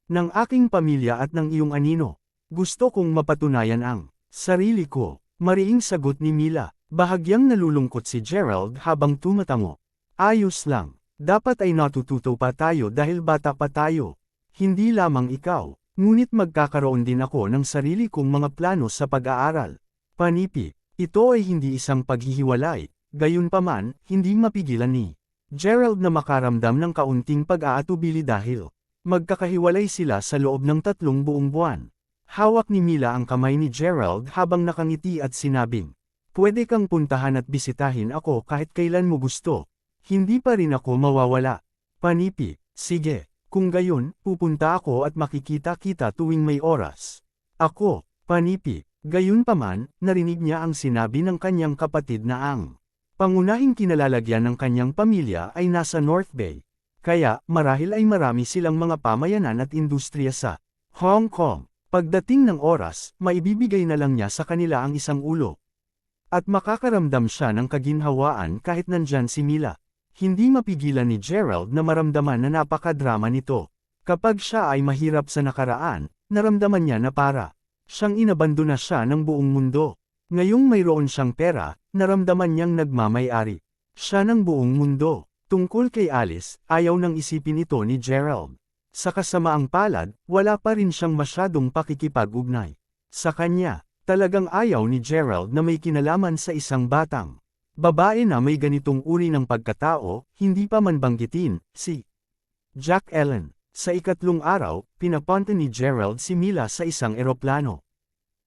ng aking pamilya at ng iyong anino. Gusto kong mapatunayan ang sarili ko. Mariing sagot ni Mila. Bahagyang nalulungkot si Gerald habang tumatango. Ayos lang. Dapat ay natututo pa tayo dahil bata pa tayo. Hindi lamang ikaw, ngunit magkakaroon din ako ng sarili kong mga plano sa pag-aaral. Panipi. Ito ay hindi isang paghihiwalay. Gayunpaman, hindi mapigilan ni Gerald na makaramdam ng kaunting pag-aatubili dahil magkakahiwalay sila sa loob ng 3 buong buwan. Hawak ni Mila ang kamay ni Gerald habang nakangiti at sinabing, "Pwede kang puntahan at bisitahin ako kahit kailan mo gusto. Hindi pa rin ako mawawala." Panipi. Sige, kung gayon, pupunta ako at makikita kita tuwing may oras. Ako. Panipi. Gayunpaman, narinig niya ang sinabi ng kanyang kapatid na ang pangunahing kinalalagyan ng kanyang pamilya ay nasa North Bay. Kaya, marahil ay marami silang mga pamayanan at industriya sa Hong Kong. Pagdating ng oras, maibibigay na lang niya sa kanila ang isang ulo. At makakaramdam siya ng kaginhawaan kahit nandyan si Mila. Hindi mapigilan ni Gerald na maramdaman na napakadrama nito. Kapag siya ay mahirap sa nakaraan, naramdaman niya na para siyang inabandona siya ng buong mundo. Ngayong mayroon siyang pera, naramdaman niyang nagmamay-ari siya ng buong mundo. Tungkol kay Alice, ayaw nang isipin ito ni Gerald. Sa kasamaang palad, wala pa rin siyang masyadong pakikipag-ugnay sa kanya. Talagang ayaw ni Gerald na may kinalaman sa isang batang babae na may ganitong uri ng pagkatao, hindi pa man banggitin, si Jack Ellen. Sa ikatlong araw, pinapunta ni Gerald si Mila sa isang eroplano.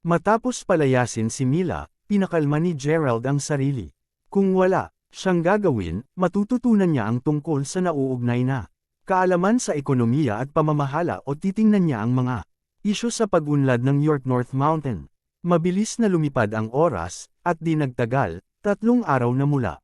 Matapos palayasin si Mila, pinakalma ni Gerald ang sarili. Kung wala siyang gagawin, matututunan niya ang tungkol sa nauugnay na kaalaman sa ekonomiya at pamamahala o titingnan niya ang mga isyu sa pag-unlad ng York North Mountain. Mabilis na lumipad ang oras, at di nagtagal, 3 araw na mula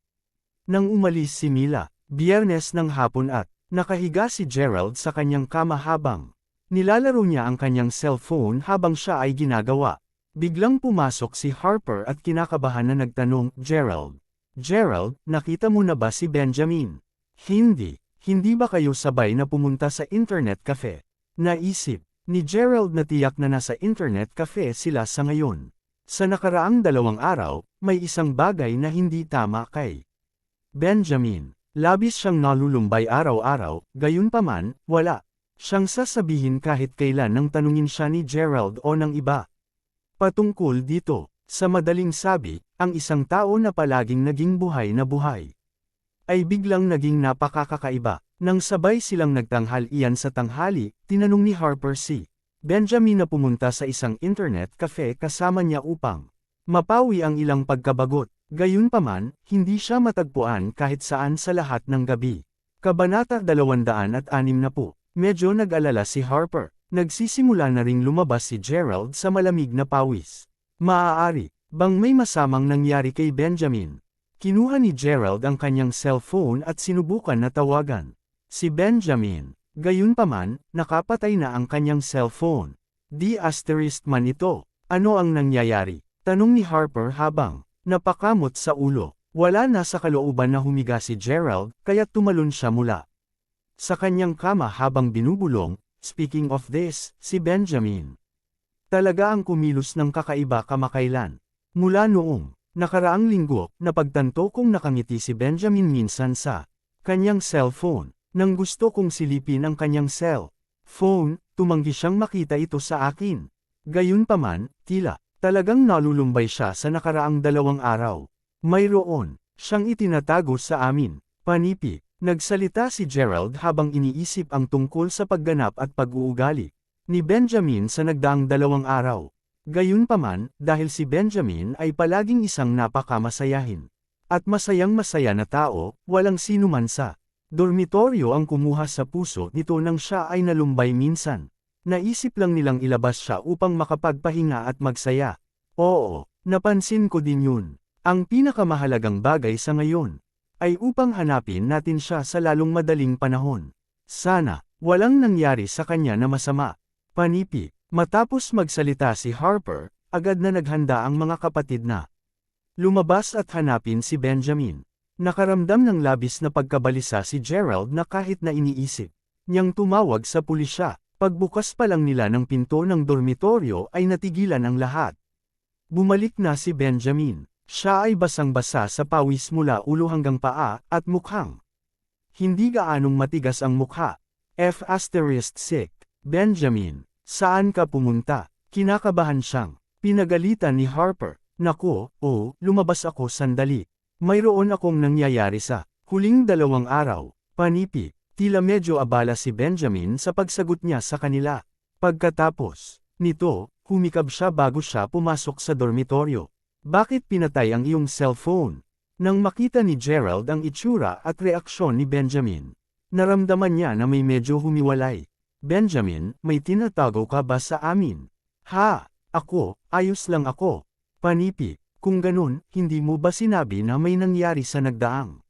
nang umalis si Mila, Biyernes ng hapon at nakahiga si Gerald sa kanyang kama habang nilalaro niya ang kanyang cellphone habang siya ay ginagawa. Biglang pumasok si Harper at kinakabahan na nagtanong, Gerald, nakita mo na ba si Benjamin? Hindi ba kayo sabay na pumunta sa internet cafe? Naisip ni Gerald na tiyak na nasa internet cafe sila sa ngayon. Sa nakaraang 2 araw, may isang bagay na hindi tama kay Benjamin. Labis siyang nalulumbay araw-araw, gayunpaman, wala siyang sasabihin kahit kailan nang tanungin siya ni Gerald o ng iba. Patungkol dito, sa madaling sabi, ang isang tao na palaging naging buhay na buhay ay biglang naging napakakakaiba. Nang sabay silang nagtanghal-ian sa tanghali, tinanong ni Harper si Benjamin na pumunta sa isang internet cafe kasama niya upang mapawi ang ilang pagkabagot. Gayunpaman, hindi siya matagpuan kahit saan sa lahat ng gabi. Kabanata 260. Medyo nag-alala si Harper. Nagsisimula na ring lumabas si Gerald sa malamig na pawis. Maaari bang may masamang nangyari kay Benjamin? Kinuha ni Gerald ang kanyang cellphone at sinubukan na tawagan si Benjamin. Gayunpaman, nakapatay na ang kanyang cellphone. Di-asterisk man ito. Ano ang nangyayari? Tanong ni Harper habang napakamot sa ulo. Wala na sa kalooban na humiga si Gerald, kaya tumalon siya mula sa kanyang kama habang binubulong. Speaking of this, si Benjamin talaga ang kumilos ng kakaiba kamakailan. Mula noong nakaraang linggo, napagtanto kong nakangiti si Benjamin minsan sa kanyang cellphone. Nang gusto kong silipin ang kanyang cellphone, tumanggi siyang makita ito sa akin. Gayunpaman, tila talagang nalulumbay siya sa nakaraang 2 araw. Mayroon siyang itinatago sa amin. Panipi, nagsalita si Gerald habang iniisip ang tungkol sa pagganap at pag-uugali ni Benjamin sa nagdaang 2 araw. Gayunpaman, dahil si Benjamin ay palaging isang napakamasayahin at masayang-masaya na tao, walang sinuman sa dormitoryo ang kumuha sa puso nito nang siya ay nalumbay minsan. Naisip lang nilang ilabas siya upang makapagpahinga at magsaya. Oo, napansin ko din yun. Ang pinakamahalagang bagay sa ngayon ay upang hanapin natin siya sa lalong madaling panahon. Sana walang nangyari sa kanya na masama. Panipi, matapos magsalita si Harper, agad na naghanda ang mga kapatid na lumabas at hanapin si Benjamin. Nakaramdam ng labis na pagkabalisa si Gerald na kahit na iniisip niyang tumawag sa pulisya. Pagbukas pa lang nila ng pinto ng dormitoryo ay natigilan ang lahat. Bumalik na si Benjamin. Siya ay basang-basa sa pawis mula ulo hanggang paa at mukhang hindi gaanong matigas ang mukha. F***sick. Benjamin, saan ka pumunta? Kinakabahan siyang pinagalitan ni Harper. Naku, lumabas ako sandali. Mayroon akong nangyayari sa huling 2 araw. Panipi, tila medyo abala si Benjamin sa pagsagot niya sa kanila. Pagkatapos nito, humikab siya bago siya pumasok sa dormitoryo. Bakit pinatay ang iyong cellphone? Nang makita ni Gerald ang itsura at reaksyon ni Benjamin, naramdaman niya na may medyo humiwalay. Benjamin, may tinatago ka ba sa amin? Ha, ako, ayos lang ako. Panipi, kung ganun, hindi mo ba sinabi na may nangyari sa nagdaang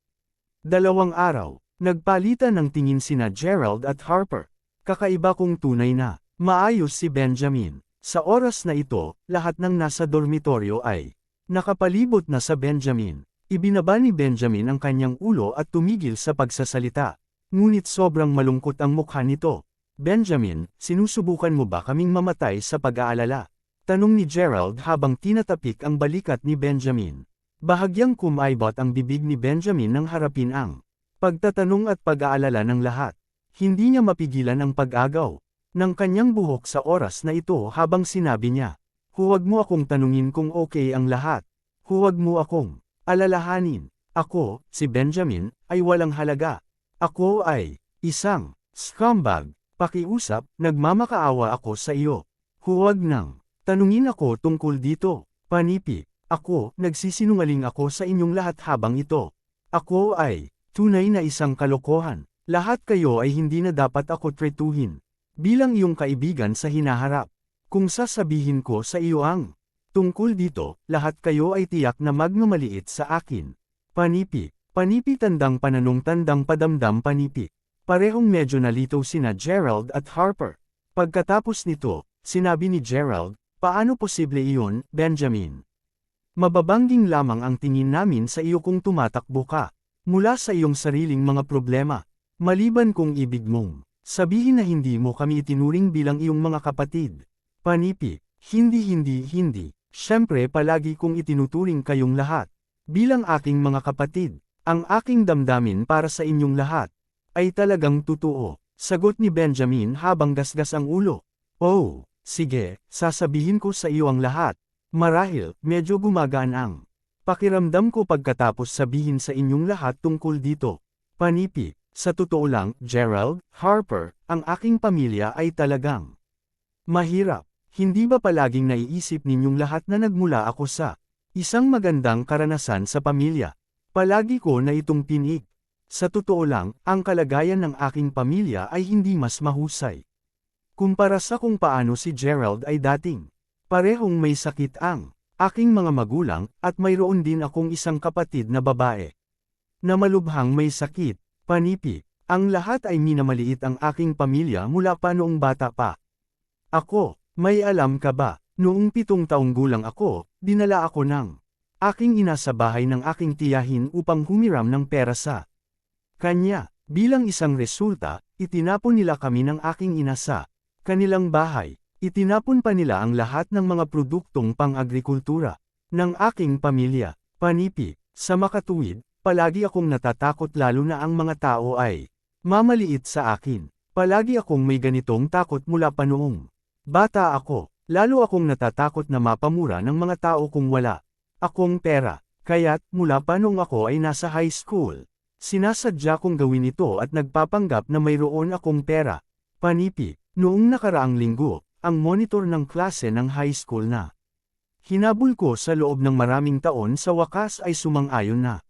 2 araw? Nagpalitan ng tingin sina Gerald at Harper. Kakaiba kung tunay na maayos si Benjamin. Sa oras na ito, lahat ng nasa dormitoryo ay nakapalibot na sa Benjamin. Ibinaba ni Benjamin ang kanyang ulo at tumigil sa pagsasalita. Ngunit sobrang malungkot ang mukha nito. Benjamin, sinusubukan mo ba kaming mamatay sa pag-aalala? Tanong ni Gerald habang tinatapik ang balikat ni Benjamin. Bahagyang kumaibot ang bibig ni Benjamin nang harapin ang pagtatanong at pag-aalala ng lahat. Hindi niya mapigilan ang pag-agaw ng kanyang buhok sa oras na ito habang sinabi niya, "Huwag mo akong tanungin kung okay ang lahat. Huwag mo akong alalahanin. Ako, si Benjamin, ay walang halaga. Ako ay isang scumbag." Pakiusap, nagmamakaawa ako sa iyo. Huwag nang tanungin ako tungkol dito. Panipi, ako, nagsisinungaling ako sa inyong lahat habang ito. Ako ay tunay na isang kalokohan. Lahat kayo ay hindi na dapat ako tretuhin. Bilang iyong kaibigan sa hinaharap. Kung sasabihin ko sa iyo ang tungkol dito, lahat kayo ay tiyak na magmamaliit sa akin. Panipi, panipi tandang pananong tandang padamdam panipi. Parehong medyo nalito sina Gerald at Harper. Pagkatapos nito, sinabi ni Gerald, paano posible iyon, Benjamin? Mababangging lamang ang tingin namin sa iyo kung tumatakbo ka. Mula sa iyong sariling mga problema. Maliban kung ibig mong sabihin na hindi mo kami itinuring bilang iyong mga kapatid. Panipi, hindi. Siyempre palagi kong itinuturing kayong lahat. Bilang aking mga kapatid, ang aking damdamin para sa inyong lahat ay talagang totoo, sagot ni Benjamin habang gasgas ang ulo. Oh, sige, sasabihin ko sa iyo ang lahat. Marahil, medyo gumagaan ang pakiramdam ko pagkatapos sabihin sa inyong lahat tungkol dito. Panipi, sa totoo lang, Gerald, Harper, ang aking pamilya ay talagang mahirap. Hindi ba palaging naiisip ninyong lahat na nagmula ako sa isang magandang karanasan sa pamilya? Palagi ko na itong tinig. Sa totoo lang, ang kalagayan ng aking pamilya ay hindi mas mahusay. Kumpara sa kung paano si Gerald ay dating. Parehong may sakit ang aking mga magulang, at mayroon din akong isang kapatid na babae na malubhang may sakit. Panipi, ang lahat ay minamaliit ang aking pamilya mula pa noong bata pa. Ako, may alam ka ba, noong 7 taong gulang ako, dinala ako ng aking ina sa bahay ng aking tiyahin upang humiram ng pera sa kanya. Bilang isang resulta, itinapon nila kami ng aking ina sa kanilang bahay. Itinapon pa nila ang lahat ng mga produktong pang-agrikultura ng aking pamilya. Panipi, sa makatuwid, palagi akong natatakot lalo na ang mga tao ay mamaliit sa akin. Palagi akong may ganitong takot mula pa noong bata ako. Lalo akong natatakot na mapamura ng mga tao kung wala akong pera. Kaya't mula pa noong ako ay nasa high school, sinasadya kong gawin ito at nagpapanggap na mayroon akong pera. Panipi, noong nakaraang linggo, ang monitor ng klase ng high school na hinabol ko sa loob ng maraming taon sa wakas ay sumang-ayon na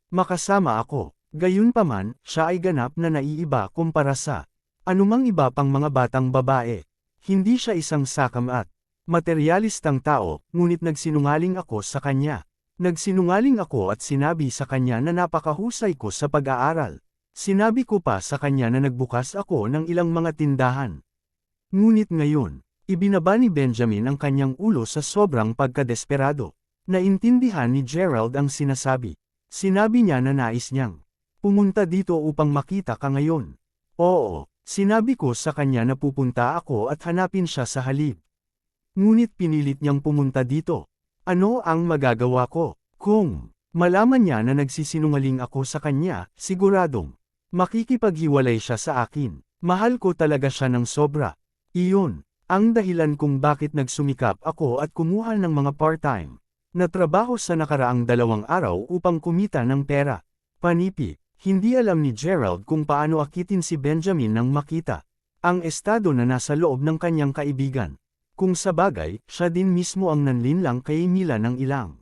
makasama ako. Gayunpaman, siya ay ganap na naiiba kumpara sa anumang iba pang mga batang babae. Hindi siya isang sakam at materyalistang tao, ngunit nagsinungaling ako sa kanya. Nagsinungaling ako at sinabi sa kanya na napakahusay ko sa pag-aaral. Sinabi ko pa sa kanya na nagbukas ako ng ilang mga tindahan. Ngunit ngayon, ibinaba ni Benjamin ang kanyang ulo sa sobrang pagkadesperado. Naintindihan ni Gerald ang sinasabi. Sinabi niya na nais niyang pumunta dito upang makita ka ngayon. Oo, sinabi ko sa kanya na pupunta ako at hanapin siya sa halip. Ngunit pinilit niyang pumunta dito. Ano ang magagawa ko? Kung malaman niya na nagsisinungaling ako sa kanya, siguradong makikipaghiwalay siya sa akin. Mahal ko talaga siya ng sobra. Iyon ang dahilan kung bakit nagsumikap ako at kumuha ng mga part-time na trabaho sa nakaraang 2 araw upang kumita ng pera. Panipi, hindi alam ni Gerald kung paano akitin si Benjamin nang makita ang estado na nasa loob ng kanyang kaibigan. Kung sabagay, siya din mismo ang nanlinlang kay Mila ng ilang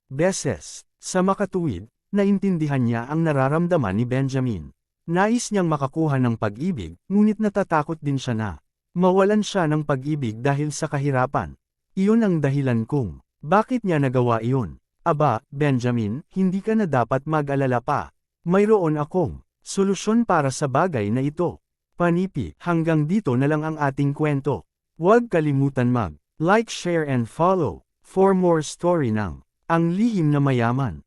beses. Sa makatuwid, naintindihan niya ang nararamdaman ni Benjamin. Nais niyang makakuha ng pag-ibig, ngunit natatakot din siya na mawalan siya ng pag-ibig dahil sa kahirapan. Iyon ang dahilan kung bakit niya nagawa iyon. Aba, Benjamin, hindi ka na dapat mag-alala pa. Mayroon akong solusyon para sa bagay na ito. Panipi, hanggang dito na lang ang ating kwento. Huwag kalimutan mag-like, share and follow for more story ng Ang Lihim na Mayaman.